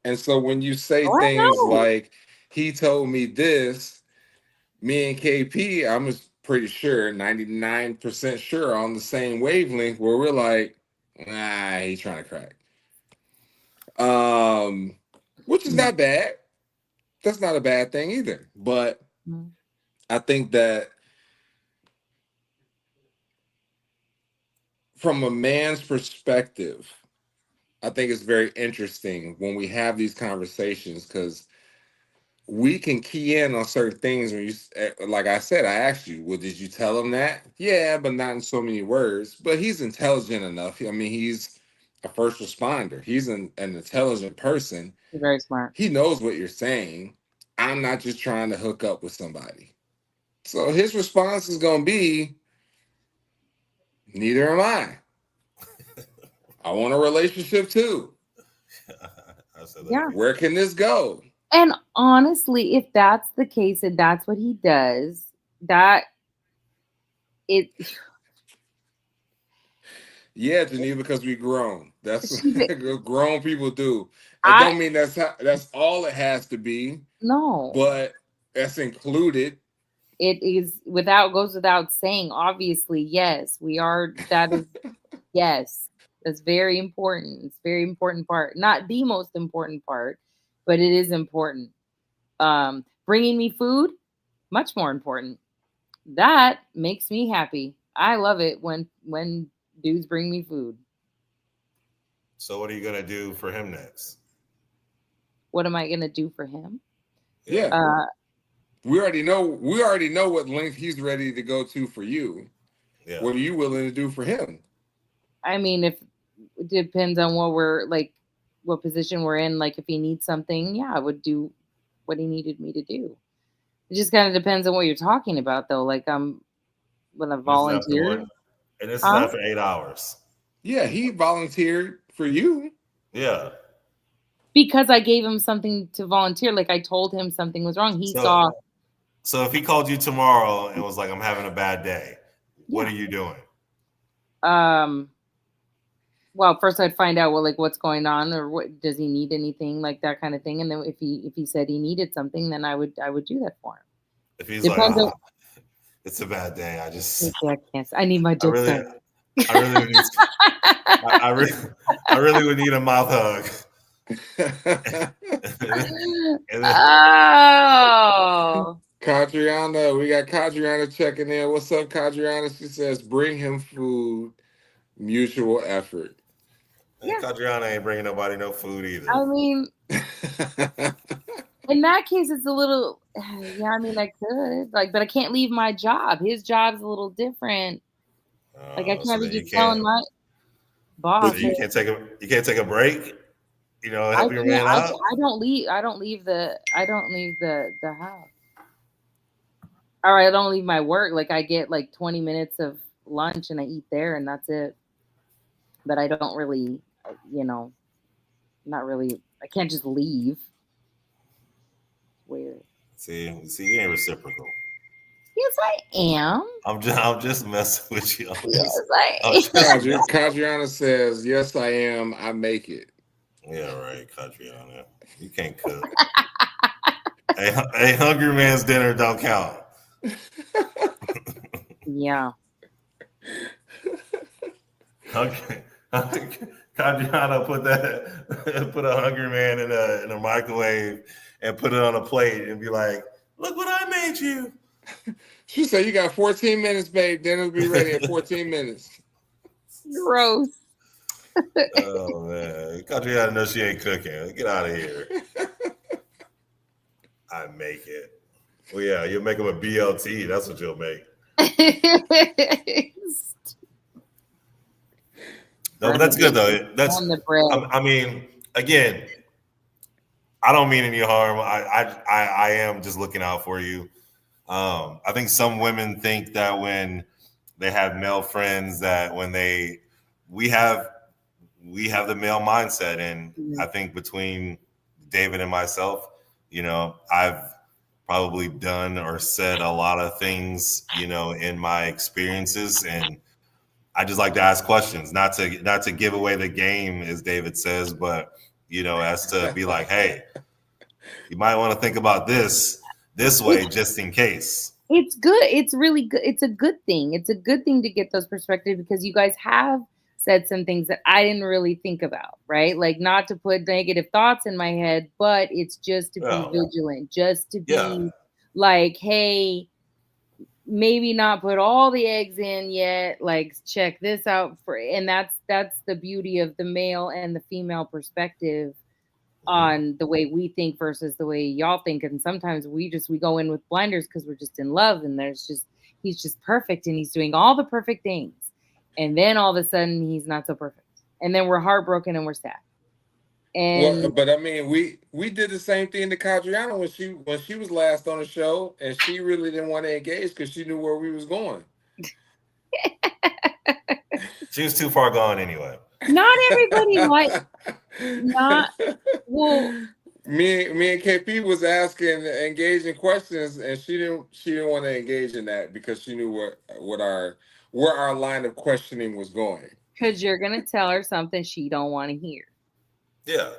And so when you say things like, he told me this, me and KP, I'm pretty sure, 99% sure, on the same wavelength, where we're like, nah, he's trying to crack. Which is not bad. That's not a bad thing either. But I think that from a man's perspective, I think it's very interesting when we have these conversations, because we can key in on certain things when you, like I said, I asked you, well, did you tell him that? Yeah, but not in so many words. But he's intelligent enough. I mean, he's a first responder. He's an intelligent person. He's very smart. He knows what you're saying. I'm not just trying to hook up with somebody. So his response is going to be, neither am I. I want a relationship too. Yeah. Where can this go? And honestly, if that's the case and that's what he does, yeah, Geneva, because we grown. That's what grown people do. It don't mean that's all it has to be. No. But that's included. It is goes without saying. Obviously, yes, we are. That is, yes, that's very important. It's a very important part. Not the most important part, but it is important. Bringing me food, much more important. That makes me happy. I love it when dudes bring me food. So what are you gonna do for him next? What am I gonna do for him? Yeah. We already know what length he's ready to go to for you. Yeah. What are you willing to do for him? I mean, if it depends on what position we're in. Like, if he needs something, yeah, I would do what he needed me to do. It just kind of depends on what you're talking about, though. Like, when I volunteered. And this is after 8 hours. Yeah, he volunteered for you. Yeah. Because I gave him something to volunteer. Like, I told him something was wrong. He saw. So if he called you tomorrow and was like, I'm having a bad day, what are you doing? Well, first I'd find out what's going on, or what does he need, anything like that kind of thing. And then if he said he needed something, then I would do that for him. If he's like, it's a bad day, I need my dick. I really would need a mouth hug. Kadriana, we got Kadriana checking in. What's up, Kadriana? She says, bring him food, mutual effort. Yeah. Kadriana ain't bringing nobody no food either. I mean, in that case, it's a little, yeah, I mean, I could, but I can't leave my job. His job's a little different. I can't be just telling my boss. So you can't take a break? Help your man out? I don't leave the house. Or I don't leave my work. Like, I get 20 minutes of lunch and I eat there and that's it. But I don't really, not really. I can't just leave. Weird. See, you ain't reciprocal. Yes, I am. I'm just messing with you. Yes, I I'm am. just- Kadriana says, "Yes, I am. I make it." yeah, right, Catriona. You can't cook. A hungry man's dinner don't count. Yeah. Hungry, Catriona put a hungry man in a microwave and put it on a plate and be like, "Look what I made you." She said, "You got 14 minutes, babe. Dinner'll be ready in 14 minutes." Gross. Oh man, Catriona knows she ain't cooking. Get out of here. I make it. Well, yeah, you'll make them a BLT. That's what you'll make. No, but that's good though. That's. On the bread. I mean, again, I don't mean any harm. I am just looking out for you. I think some women think that when they have male friends, that when we have the male mindset, and I think between David and myself, I've probably done or said a lot of things, in my experiences, and I just like to ask questions, not to give away the game, as David says, but as to be like, hey, you might want to think about this way just in case. It's good. It's really good. It's a good thing. It's a good thing to get those perspectives because you guys have said some things that I didn't really think about, right? Like not to put negative thoughts in my head, but it's just to be vigilant, just to be like, hey, maybe not put all the eggs in yet, like check this out and that's the beauty of the male and the female perspective on the way we think versus the way y'all think. And sometimes we go in with blinders because we're just in love and he's just perfect and he's doing all the perfect things, and then all of a sudden he's not so perfect, and then we're heartbroken and we're sad. And well, but I mean, we did the same thing to Kadriana when she was last on the show, and she really didn't want to engage because she knew where we was going. She was too far gone anyway. Not everybody not well. Me and KP was asking engaging questions, and she didn't want to engage in that because she knew where our line of questioning was going. Because you're gonna tell her something she don't want to hear. Yeah,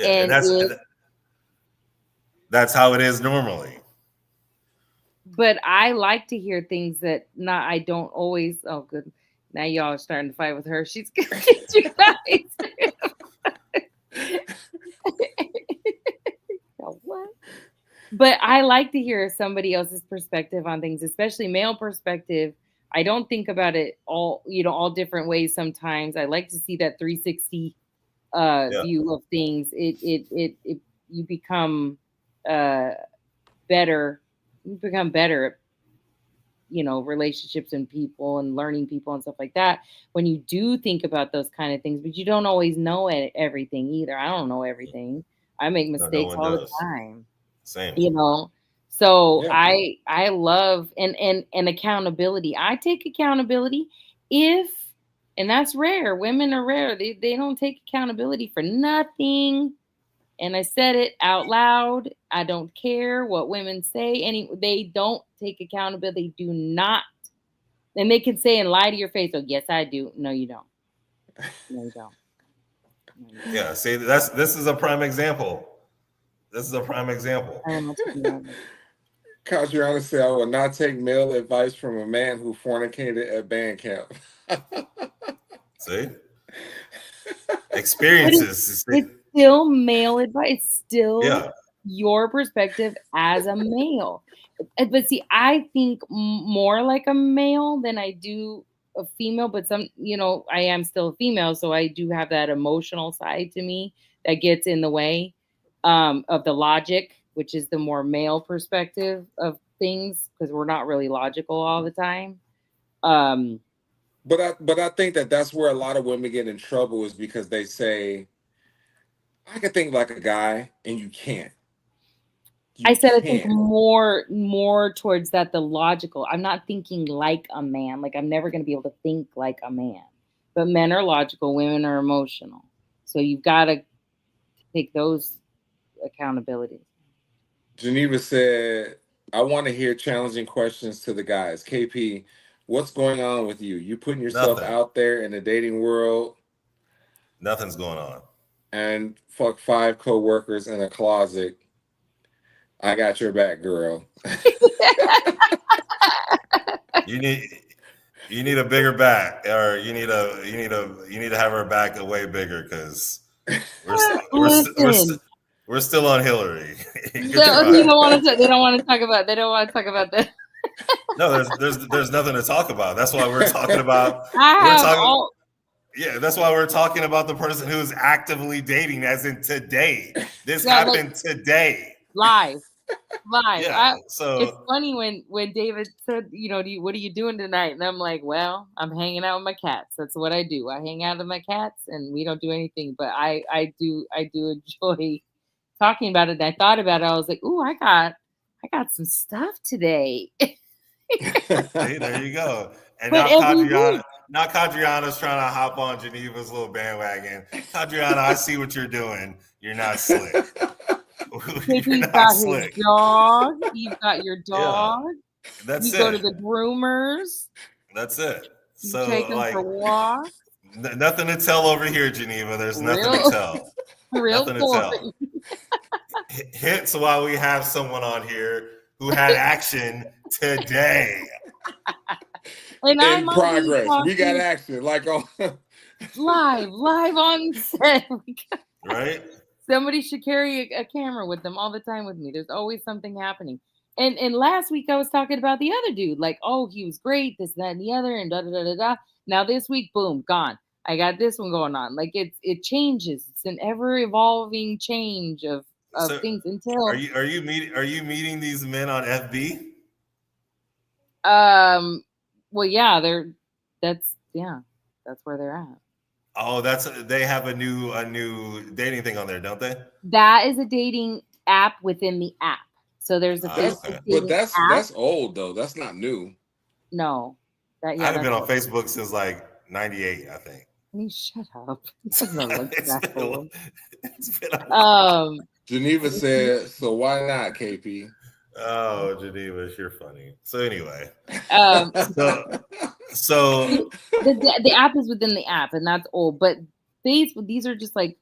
and that's how it is normally. But I like to hear things that I don't always. Oh, good. Now y'all are starting to fight with her. She's gonna get you guys. What? But I like to hear somebody else's perspective on things, especially male perspective. I don't think about it all different ways. Sometimes I like to see that 360 view of things. You become better. You become better at relationships and people and learning people and stuff like that when you do think about those kind of things. But you don't always know everything either. I don't know everything. I make mistakes all the time. Same. So yeah. I love and accountability. I take accountability and that's rare. Women are rare. They don't take accountability for nothing. And I said it out loud. I don't care what women say. They don't take accountability. They do not. And they can say and lie to your face. Oh, yes, I do. No, you don't. No, you don't. Yeah, see, this is a prime example. Kadriana said, "I will not take male advice from a man who fornicated at band camp." See? Experiences. It's still male advice. It's still your perspective as a male. But see, I think more like a male than I do a female. But I am still a female, so I do have that emotional side to me that gets in the way of the logic, which is the more male perspective of things, because we're not really logical all the time. But I think that's where a lot of women get in trouble, is because they say, I can think like a guy, and you can't. I think more towards that, the logical. I'm not thinking like a man. Like I'm never going to be able to think like a man. But men are logical, women are emotional. So you've got to take those accountabilities. Geneva said, I want to hear challenging questions to the guys. KP, what's going on with you? You putting yourself Nothing. out there in the dating world Nothing's going on. and fuck 5 coworkers in a closet. I got your back, girl. You need a bigger back, or you need to have her back way bigger, because Listen, we're still on Hillary. Get they your don't mind. want to. They don't want to talk about. They don't want to talk about that. No, there's nothing to talk about. That's why we're talking about. I We're have talking. all. Yeah, that's why we're talking about the person who's actively dating, as in today. This Yeah, like, happened today. live. Yeah, It's so funny when David said, what are you doing tonight? And I'm like, well, I'm hanging out with my cats. That's what I do. I hang out with my cats, and we don't do anything. But I do enjoy talking about it. And I thought about it. I was like, ooh, I got some stuff today. see, there you go. And But now Cadriana's trying to hop on Geneva's little bandwagon. Cadriana, I see what you're doing. You're not slick. You're not got slick. his dog. You've got your dog. Yeah, that's you it. go to the groomers. That's it. You So take them for walks. nothing to tell over here, Geneva. There's nothing to tell. Real Nothing to boy. tell. Hence why we have someone on here who had action today. And In progress. We got action. Like on live on set. Right? Somebody should carry a camera with them all the time with me. There's always something happening. And last week I was talking about the other dude, like, oh, he was great, this, that, and the other, and da da da da da. Now this week, boom, gone. I got this one going on. Like it changes. It's an ever evolving change of things until. Are you meeting these men on FB? Well, yeah, that's where they're at. Oh, they have a new dating thing on there, don't they? That is a dating app within the app. So there's a okay. But that's old though. That's not new. No. I haven't been on Facebook since like 98, I think. Shut up. It doesn't look that old. It's been a while. Geneva said, so why not, KP? Oh, Geneva, you're funny. So anyway, so the app is within the app, and that's old. But Facebook, these are just like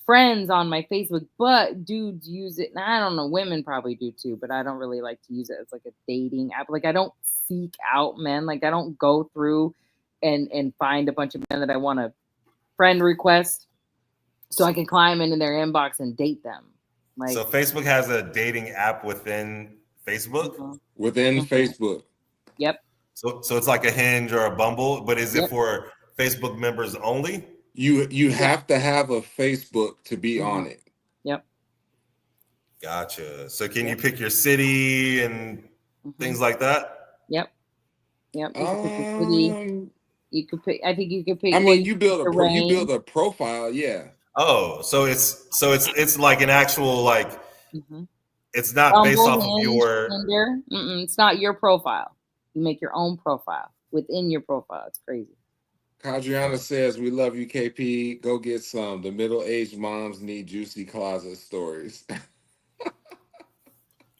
friends on my Facebook. But dudes use it, and I don't know, women probably do too. But I don't really like to use it as like a dating app. Like I don't seek out men. Like I don't go through and find a bunch of men that I want to friend request so I can climb into their inbox and date them. Like, so Facebook has a dating app within Facebook? Mm-hmm. Within Facebook. Yep. So it's like a Hinge or a Bumble, but is it for Facebook members only? You have to have a Facebook to be on it. Yep. Gotcha. So can you pick your city and things like that? Yep. You can pick your city. You could pick. I think you could pick. I mean, you build a profile, yeah. Oh, so it's like an actual like. It's not Bumble, based off Hinge, of your. Tinder. It's not your profile. You make your own profile within your profile. It's crazy. Cadriana says, "We love you, KP. Go get some. The middle-aged moms need juicy closet stories."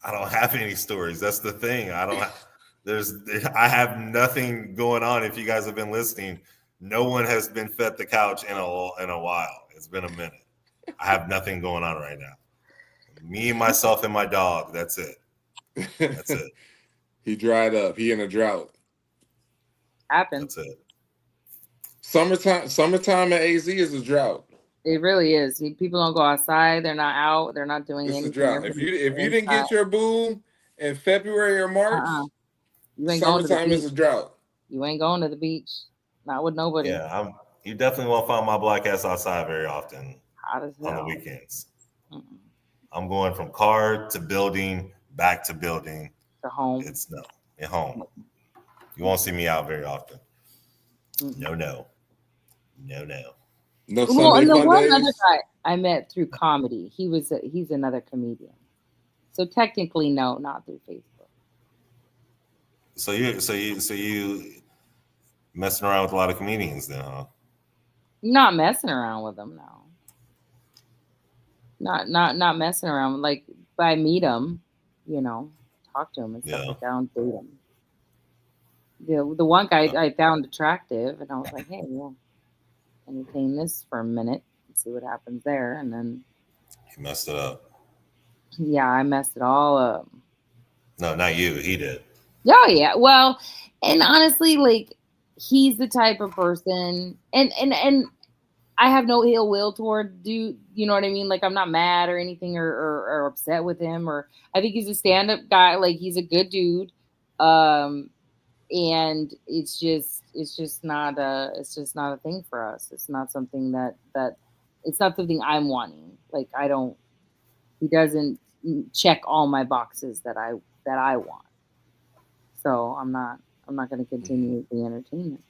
I don't have any stories. That's the thing. I have nothing going on. If you guys have been listening, no one has been fed the couch in a while. It's been a minute. I have nothing going on right now. Me, myself, and my dog. That's it. That's it. He dried up. He in a drought. Happens. That's it. Summertime at AZ is a drought. It really is. People don't go outside. They're not out. They're not doing anything. It's a drought. If you didn't get your boo in February or March, summertime is a drought. You ain't going to the beach. Not with nobody. Yeah, you definitely won't find my black ass outside very often. Hot as hell. On the weekends. I'm going from car to building, back to building. To home. At home. You won't see me out very often. No. No Sunday fun one days? other guy I met through comedy. He's another comedian. So technically, no, not through Facebook. So you messing around with a lot of comedians then, huh? Not messing around with them, no. Not messing around. Like, I meet them, talk to him and stuff Yeah. like that. I don't date him. The one guy I found attractive, and I was like, hey, well, entertain this for a minute and see what happens there. And then, He messed it up. yeah, I messed it all up. No, not you. He did. Oh, yeah. Well, and honestly, like, he's the type of person, and I have no ill will toward you know what I mean? Like, I'm not mad or anything or upset with him, or I think he's a stand-up guy. Like, he's a good dude. And it's just not a thing for us. It's not something that it's not something I'm wanting. Like, he doesn't check all my boxes that I want. So I'm not going to continue the entertainment.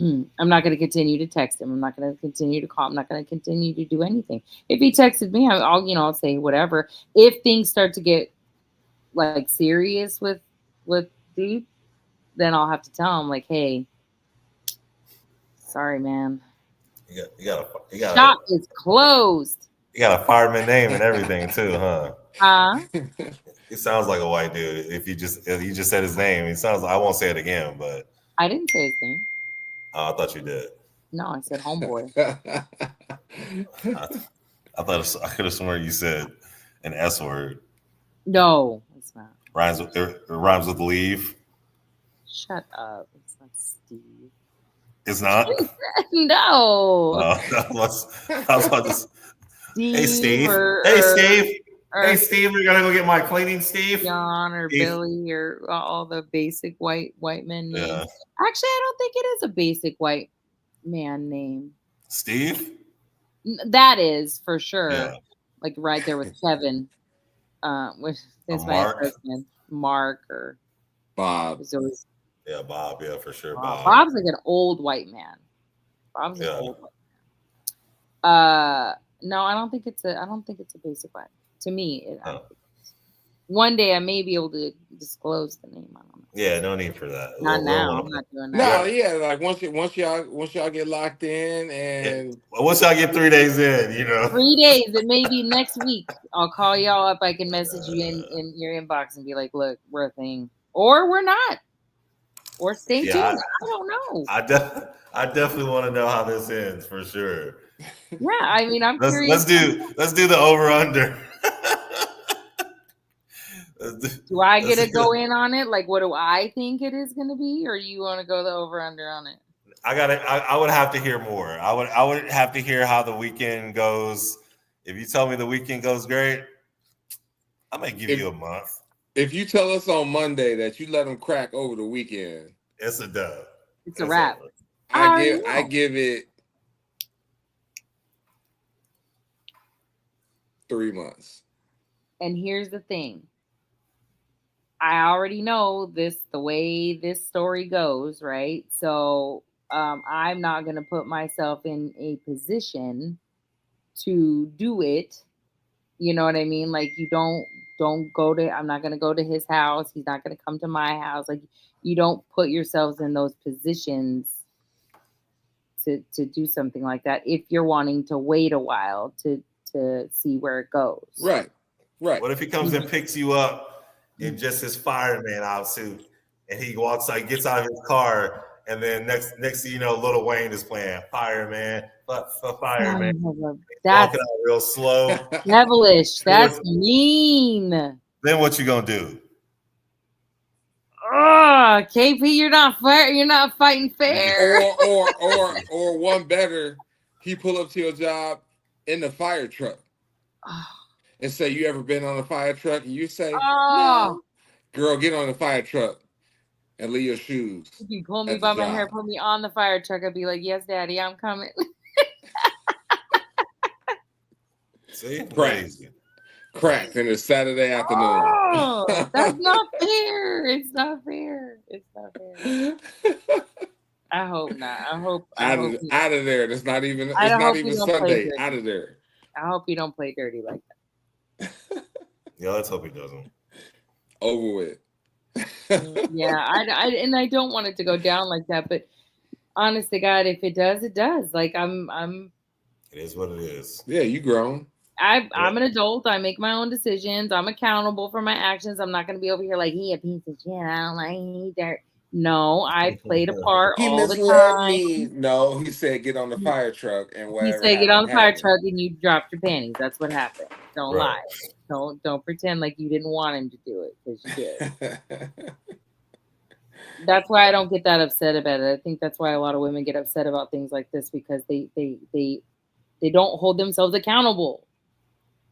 I'm not going to continue to text him. I'm not going to continue to call. I'm not going to continue to do anything. If he texted me, I'll say whatever. If things start to get like serious with Deep, then I'll have to tell him, like, hey, sorry, man. You got Shop is closed. You got a fireman name and everything too, huh? It sounds like a white dude. If you just said his name, it sounds. I won't say it again, but I didn't say his name. I thought you did. No, I said homeboy. I could have sworn you said an S word. No, it's not. Rhymes with leave. Shut up. It's not Steve. It's not? No. I was about to. Steve Hey, Steve. Hey, Steve. We're gonna go get my cleaning, Steve. John or Steve. Billy or all the basic white men names. Yeah. Actually, I don't think it is a basic white man name. Steve? That is for sure. Yeah. Like right there with Kevin. With his husband, Mark or Bob. Yeah, Bob. Yeah, for sure. Bob's like an old white man. Bob's an old white man. No, I don't think it's a basic white. To me, one day I may be able to disclose the name. I don't know. Yeah, no need for that. Not now. I'm not doing that. No, yeah, like once y'all get locked in, and once y'all get 3 days in, 3 days. It may be next week. I'll call y'all up. I can message you in your inbox and be like, "Look, we're a thing," or we're not, or stay tuned. I don't know. I definitely want to know how this ends for sure. Yeah, I mean, I'm curious. Let's do the over under. Do I get to go in on it? Like, what do I think it is going to be, or you want to go the over under on it? I would have to hear more. I would have to hear how the weekend goes. If you tell me the weekend goes great, I might give you a month. If you tell us on Monday that you let them crack over the weekend, it's a dub. It's a wrap. I give it 3 months. And here's the thing. I already know the way this story goes, right? So I'm not going to put myself in a position to do it. You know what I mean? Like, you don't go to, I'm not going to go to his house. He's not going to come to my house. Like, you don't put yourselves in those positions to do something like that if you're wanting to wait a while to see where it goes. Right. What if he comes and picks you up in just his fireman outsuit, and he walks out, gets out of his car, and then next thing you know, Lil Wayne is playing fireman, fireman. That's walking out real slow. Devilish. That's mean. Then what you gonna do? Oh, KP, you're not fair. You're not fighting fair. Or one better, he pull up to your job in the fire truck. And say, you ever been on a fire truck? And you say, no. Girl, get on the fire truck and leave your shoes. You can pull me by my hair, put me on the fire truck. I'd be like, yes, daddy, I'm coming. See? Cracked in a Saturday afternoon. Oh, that's not fair. It's not fair. I hope not. I hope out of there. It's not even Sunday. Out of there. I hope you don't play dirty like that. Yeah, let's hope he doesn't. Over with. Yeah, I don't want it to go down like that, but honest to God, if it does, it does. Like I'm it is what it is. Yeah, you grown. I'm an adult. I make my own decisions. I'm accountable for my actions. I'm not going to be over here like, he a piece of shit. I don't like he dirt. No, I played a part He all the misled time. me. No, he said get on the fire truck and He whatever said get on the fire happened. truck and you dropped your panties. That's what happened. Don't Right. lie. Don't pretend like you didn't want him to do it, because you did. That's why I don't get that upset about it. I think that's why a lot of women get upset about things like this, because they don't hold themselves accountable.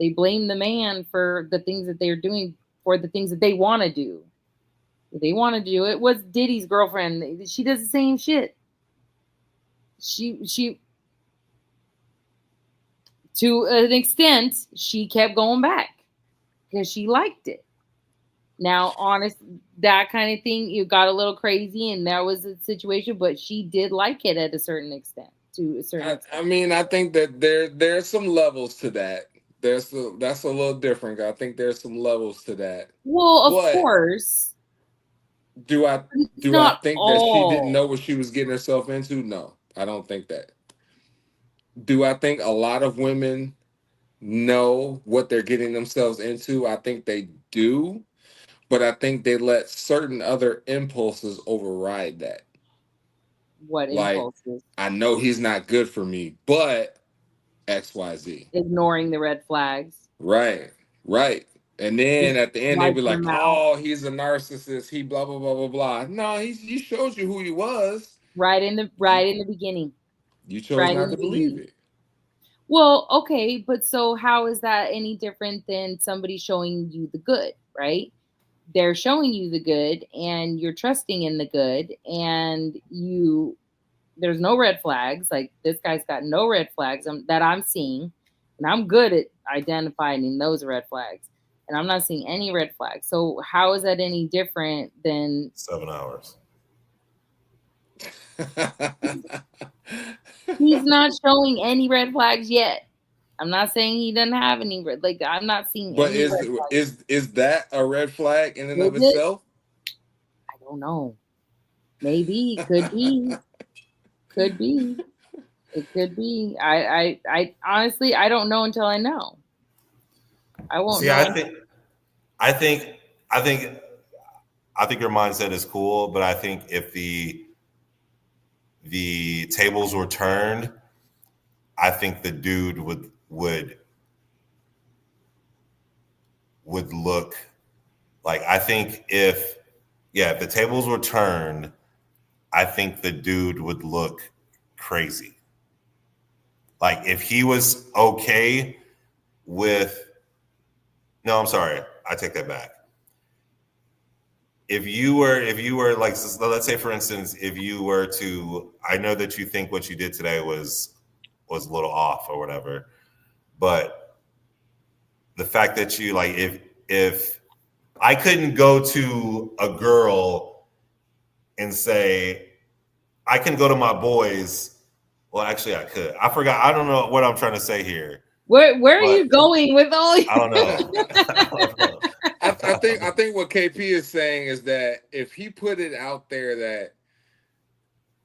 They blame the man for the things that they're doing, for the things that they want to do. They want to do it. What's Diddy's girlfriend? She does the same shit. She to an extent, she kept going back because she liked it. Now, honest, that kind of thing, you got a little crazy, and that was the situation, but she did like it at a certain extent. I mean, I think that there's some levels to that. That's a little different. I think there's some levels to that. Well, of course. Do I think that she didn't know what she was getting herself into? No, I don't think that. Do I think a lot of women know what they're getting themselves into? I think they do, but I think they let certain other impulses override that. What impulses? I know he's not good for me, but XYZ. Ignoring the red flags. Right. And then at the end, they'd be like, oh, he's a narcissist. He blah, blah, blah, blah, blah. No, he shows you who he was. Right in the beginning. You chose not to believe it. Well, okay, but so how is that any different than somebody showing you the good, right? They're showing you the good and you're trusting in the good, and there's no red flags. Like, this guy's got no red flags that I'm seeing, and I'm good at identifying those red flags, and I'm not seeing any red flags. So how is that any different than 7 hours? He's not showing any red flags yet. I'm not saying he doesn't have any red. Like, I'm not seeing. But any red flags. is that a red flag in and of itself? I don't know. Maybe. Could be. Could be. It could be. I honestly, I don't know until I know. I won't. See, I think your mindset is cool, but I think if the tables were turned, I think the dude would look like, I think if the tables were turned, I think the dude would look crazy. Like, if he was okay with, no, I'm sorry, I take that back. If you were like, let's say for instance, if you were to, I know that you think what you did today was a little off or whatever, but the fact that you, like, if I couldn't go to a girl and say, I can go to my boys. Well, actually I could. I forgot. I don't know what I'm trying to say here. Where are you going with all? I don't know. I think what KP is saying is that if he put it out there that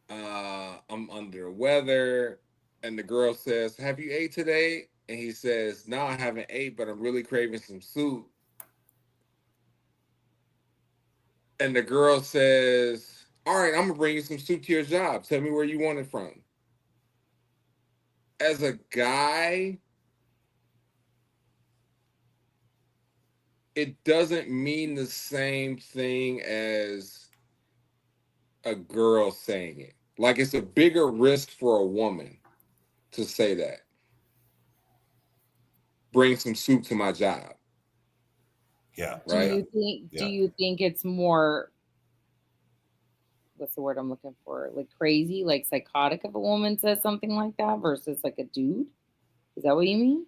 I'm under the weather, and the girl says, have you ate today? And he says, no, I haven't ate, but I'm really craving some soup. And the girl says, all right, I'm gonna bring you some soup to your job. Tell me where you want it from. As a guy, it doesn't mean the same thing as a girl saying it. Like, it's a bigger risk for a woman to say that. Bring some soup to my job. Yeah. Right. Do you think it's more, what's the word I'm looking for? Like, crazy, like psychotic if a woman says something like that versus like a dude? Is that what you mean?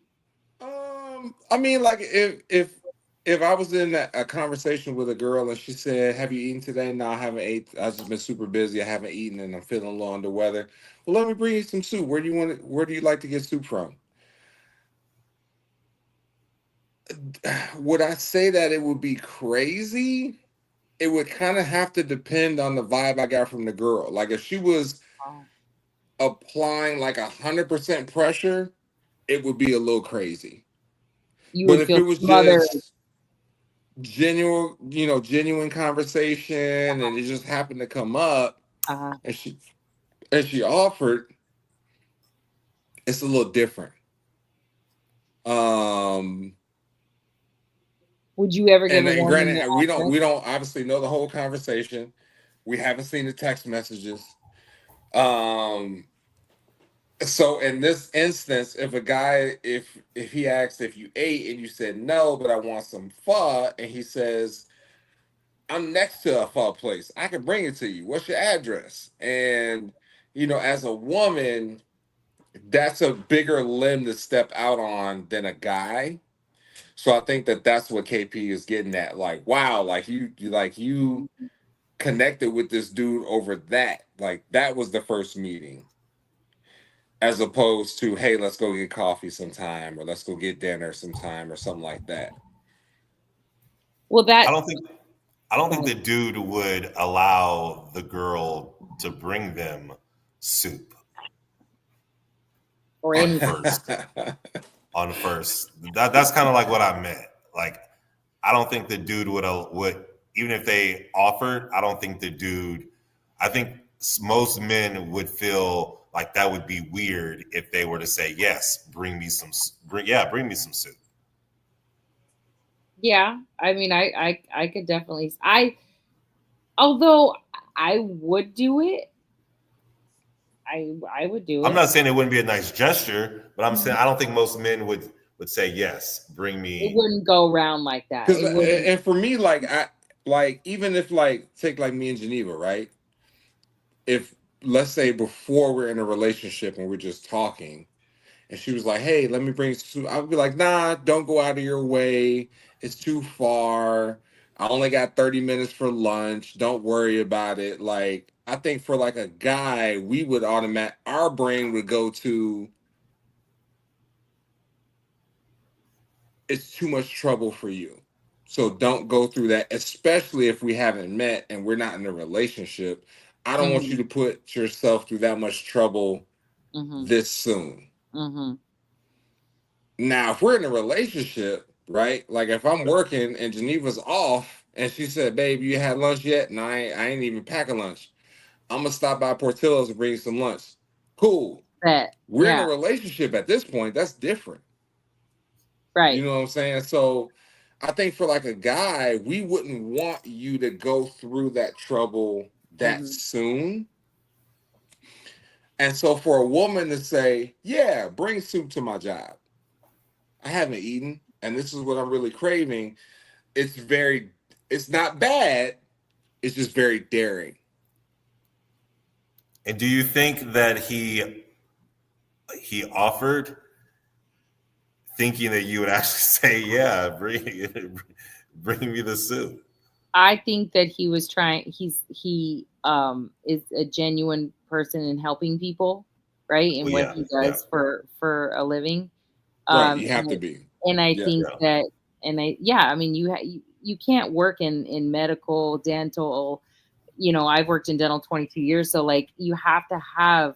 I mean, like, if I was in a conversation with a girl and she said, have you eaten today? No, I haven't ate. I've just been super busy. I haven't eaten and I'm feeling a little under weather. Well, let me bring you some soup. Where do you like to get soup from? Would I say that it would be crazy? It would kind of have to depend on the vibe I got from the girl. Like, if she was applying like 100% pressure, it would be a little crazy. You But would if feel it was smothered. just genuine conversation and it just happened to come up Uh-huh. and she offered, it's a little different. Would you ever give a And woman granted, the we offer? don't obviously know the whole conversation. We haven't seen the text messages. Um, so in this instance, if a guy, if he asks if you ate and you said no, but I want some pho, and he says, I'm next to a pho place, I can bring it to you. What's your address? And as a woman, that's a bigger limb to step out on than a guy. So I think that that's what KP is getting at. Like, wow, like you connected with this dude over that. Like that was the first meeting, as opposed to, hey, let's go get coffee sometime, or let's go get dinner sometime, or something like that. Well, I don't think the dude would allow the girl to bring them soup or on anything. first. On first, that's kind of like what I meant. Like, I don't think the dude would even if they offered. I don't think the dude. I think most men would feel like that would be weird if they were to say yes, bring me some soup. Yeah, I mean, I could definitely. Although I would do it, I would do I'm it. not saying it wouldn't be a nice gesture, but I'm saying I don't think most men would say yes, bring It me. wouldn't go around like that. Because It wouldn't. and for me, even if take like me and Geneva, right? If let's say before we're in a relationship and we're just talking, and she was like, "Hey, let me bring some," I would be like, "Nah, don't go out of your way. It's too far. I only got 30 minutes for lunch. Don't worry about it." Like, I think for like a guy, we would our brain would go to, it's too much trouble for you. So don't go through that, especially if we haven't met and we're not in a relationship. I don't want you to put yourself through that much trouble this soon. Now, if we're in a relationship, right? Like if I'm working and Geneva's off and she said, "Babe, you had lunch yet?" And I ain't even packing lunch. I'm gonna stop by Portillo's and bring you some lunch. Cool. We're in a relationship at this point. That's different. Right. You know what I'm saying? So I think for like a guy, we wouldn't want you to go through that trouble that soon. And so for a woman to say, "Yeah, bring soup to my job. I haven't eaten, and this is what I'm really craving." It's not bad. It's just very daring. And do you think that he offered, thinking that you would actually say, "Yeah, bring me the soup"? I think that he was trying. He is a genuine person in helping people, right? And what he does for a living. Right, you have to be. And I think that, I mean, you can't work in medical, dental. I've worked in dental 22 years, so like you have to have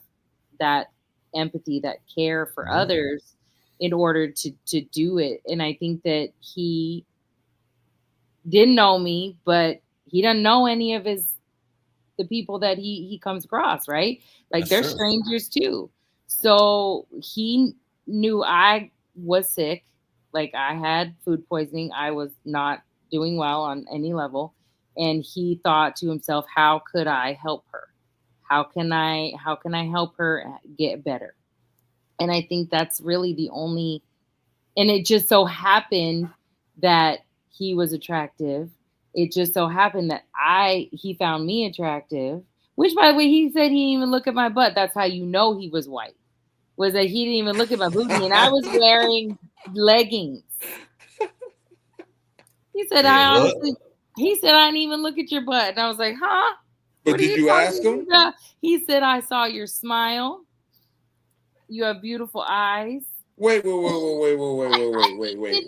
that empathy, that care for others in order to do it. And I think that he didn't know me, but he doesn't know any of the people that he comes across, right? Like they're strangers too. So he knew I was sick, like I had food poisoning. I was not doing well on any level. And he thought to himself, how could I help her? How can I help her get better? And I think that's really the only, and it just so happened that he was attractive. It just so happened that he found me attractive, which by the way, he said he didn't even look at my butt. That's how you know he was white, was that he didn't even look at my booty and I was wearing leggings. He said, I didn't even look at your butt. And I was like, huh? But did you ask him? About? He said, I saw your smile. You have beautiful eyes. Wait. Didn't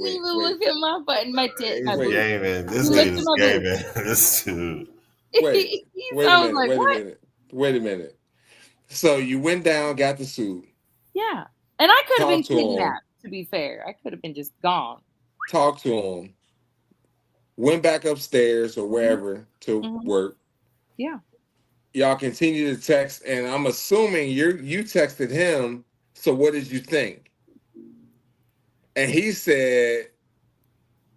even look at my butt and my tit. My booty. Gaming. This dude is gaming. This dude. Wait a minute. So you went down, got the soup. Yeah. And I could have been kidnapped, to be fair. I could have been just gone. talked to him, went back upstairs or wherever to work. Yeah. Y'all continue to text, and I'm assuming you texted him. So what did you think? And he said,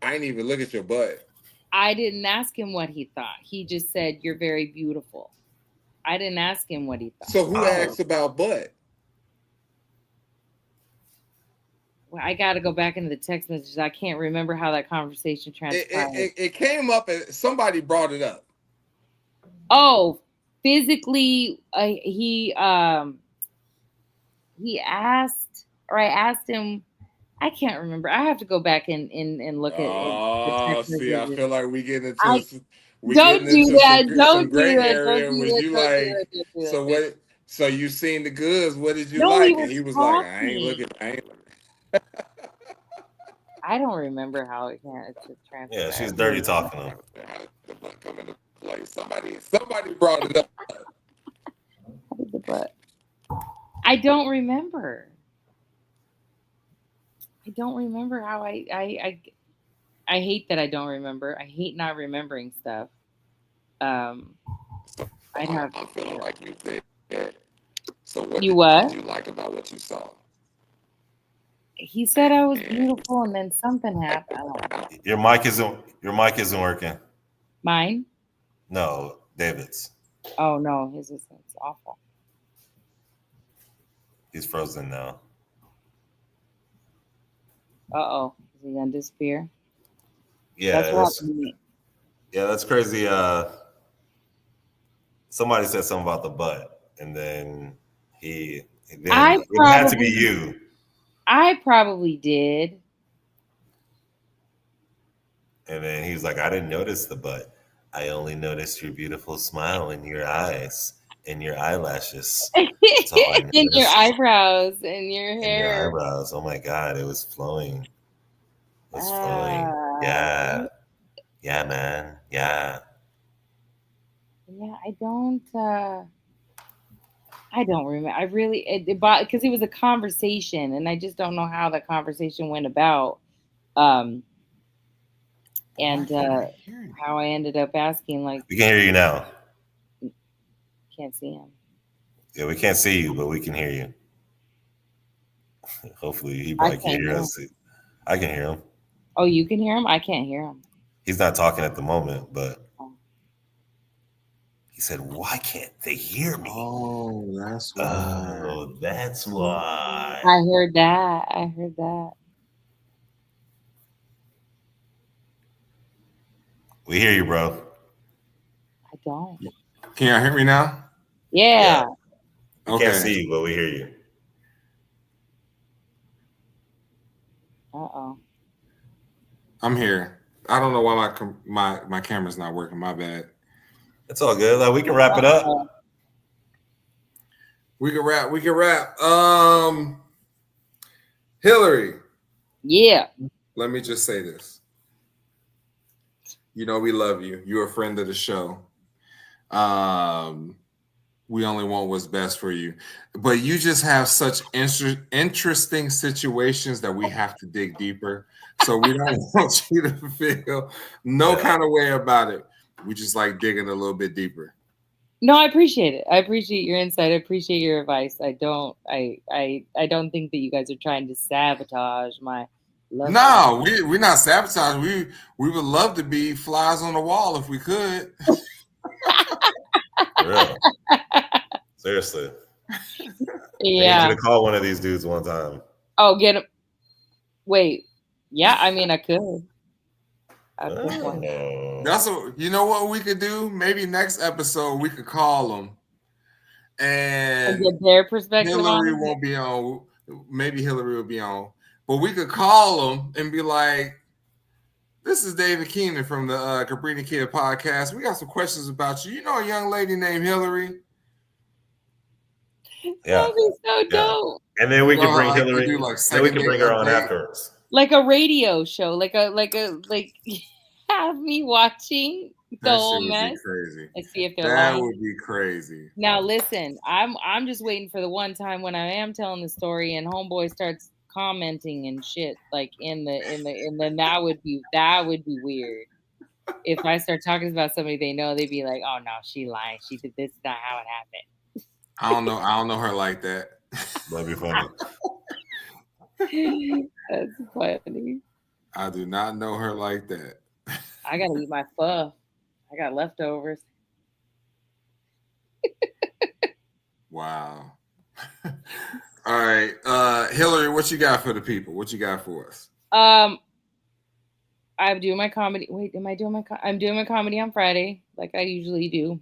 I didn't even look at your butt. I didn't ask him what he thought. He just said, you're very beautiful. I didn't ask him what he thought. So who asked about butt? Well, I got to go back into the text messages. I can't remember how that conversation transpired. It came up, and somebody brought it up. Oh, physically, he asked, or I asked him. I can't remember. I have to go back and look at. Oh, see, I feel like we getting into Don't do that. Some gray area. And was you like, so what? So you seen the goods? What did you like? And he was like, I ain't looking. I don't remember how it transpired. Yeah, she's dirty talking to him. Somebody brought it up. I don't remember. I don't remember how I hate that I don't remember. I hate not remembering stuff. I'm feeling like you did. So what did you like about what you saw? He said I was beautiful, and then something happened. Your mic isn't working. Mine? No, David's. Oh no, his is awful. He's frozen now. Uh-oh. Is he gonna disappear? Yeah, that's crazy. Somebody said something about the butt, and then it had to be you. I probably did. And then he was like, I didn't notice the butt. I only noticed your beautiful smile in your eyes and your eyelashes. And your eyebrows and your hair. And your eyebrows. Oh my God, it was flowing. It was flowing. Yeah. Yeah, man. Yeah. Yeah, I don't remember. I really, because it was a conversation, and I just don't know how the conversation went about. And how I ended up asking, like, we can hear you now. Can't see him. Yeah, we can't see you, but we can hear you. Hopefully, he probably can hear us. I can hear him. Oh, you can hear him? I can't hear him. He's not talking at the moment, but he said, "Why can't they hear me?" Oh, that's why. Oh, that's why. I heard that. We hear you, bro. I don't. Can y'all hear me now? Yeah. We can't see you, but we hear you. Uh-oh. I'm here. I don't know why my camera's not working. My bad. It's all good. Like, we can wrap it up. We can wrap. Hilary. Yeah. Let me just say this. You know we love you. You're a friend of the show. We only want what's best for you. But you just have such interesting situations that we have to dig deeper. So we don't want you to feel no kind of way about it. We just like digging a little bit deeper. No, I appreciate it. I appreciate your insight. I appreciate your advice. I don't think that you guys are trying to sabotage my love. No, we're not sabotaging. We would love to be flies on the wall if we could. For real. Seriously. Yeah. I need you to call one of these dudes one time. Oh, get him. Wait. Yeah, I mean, I could. That's you know what we could do? Maybe next episode we could call them and get their perspective. Hilary won't be on. Maybe Hilary will be on, but we could call them and be like, "This is David Keinon from the Cabrini Kid podcast. We got some questions about you. You know a young lady named Hilary." Yeah. That'd be so dope. And then we can bring Hilary. Then we can bring her on afterwards. Like a radio show, like have me watching the whole mess. Crazy. And see if they're that lying. Would be crazy. Now listen, I'm just waiting for the one time when I am telling the story and homeboy starts commenting and shit like in then that would be weird. If I start talking about somebody they know, they'd be like, "Oh no, she lying. She did this. Is not how it happened." I don't know her like that. That'd be funny. That's funny. I do not know her like that. I gotta eat my pho. I got leftovers. Wow. All right, Hilary, what you got for the people? What you got for us? I'm doing my comedy. Wait, am I doing my? I'm doing my comedy on Friday, like I usually do.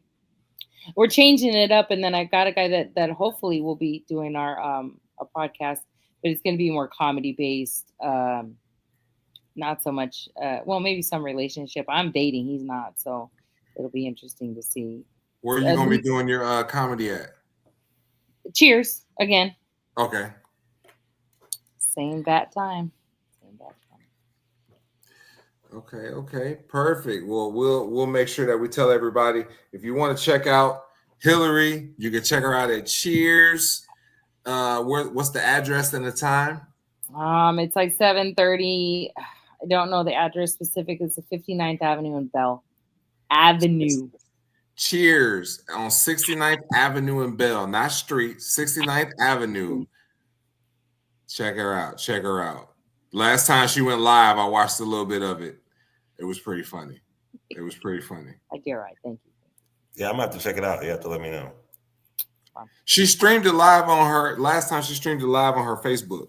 We're changing it up, and then I got a guy that hopefully will be doing our a podcast, but it's going to be more comedy based. Not so much. Well, maybe some relationship. I'm dating. He's not, so it'll be interesting to see. Where are you going to be doing your comedy at? Cheers again. Okay. Same bat time. Okay, perfect. Well, we'll make sure that we tell everybody if you want to check out Hilary, you can check her out at Cheers. What's the address and the time? It's like 7:30. I don't know the address specific. It's the 59th Avenue and Bell Avenue. Cheers on 69th Avenue and Bell, not street, 69th Avenue. Check her out. Last time she went live, I watched a little bit of it. It was pretty funny. I get right. Thank you. Yeah, I'm gonna have to check it out. You have to let me know. She streamed it live on her last time. She streamed it live on her Facebook.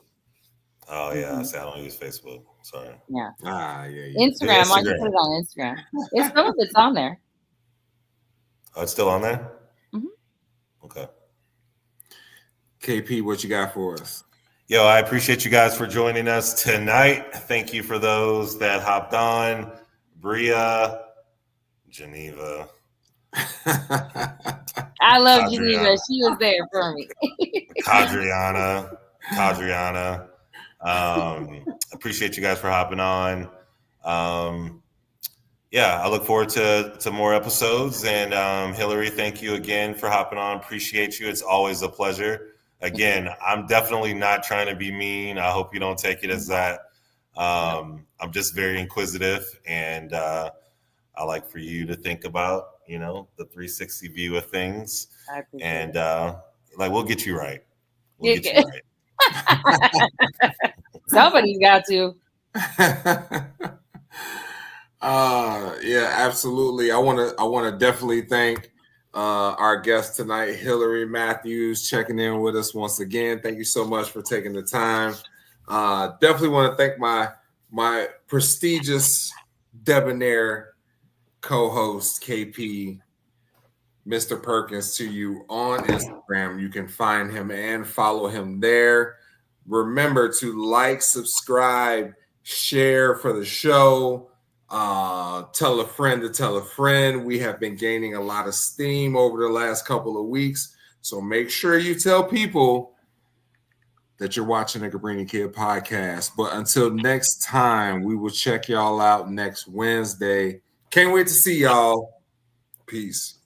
Oh yeah, I don't use Facebook. Sorry. Yeah. Yeah. Instagram. Why don't you put it on Instagram? It's some of it's on there. Oh, it's still on there? Mm-hmm. Okay. KP, what you got for us? Yo, I appreciate you guys for joining us tonight. Thank you for those that hopped on. Bria, Geneva. I love Geneva. She was there for me. Cadriana. Appreciate you guys for hopping on. I look forward to more episodes. And Hilary, thank you again for hopping on. Appreciate you. It's always a pleasure. Again, I'm definitely not trying to be mean. I hope you don't take it as that. I'm just very inquisitive, and I like for you to think about, the 360 view of things. And we'll get you right. Somebody's got to. Yeah, absolutely. I want to definitely thank our guest tonight, Hilary Matthews, checking in with us once again. Thank you so much for taking the time. Definitely want to thank my prestigious debonair co-host KP, Mr. Perkins, to you on Instagram. You can find him and follow him there. Remember to like, subscribe, share for the show. Tell a friend to tell a friend. We have been gaining a lot of steam over the last couple of weeks, so make sure you tell people that you're watching the Cabrini Kid podcast. But until next time, we will check y'all out next Wednesday. Can't wait to see y'all. Peace.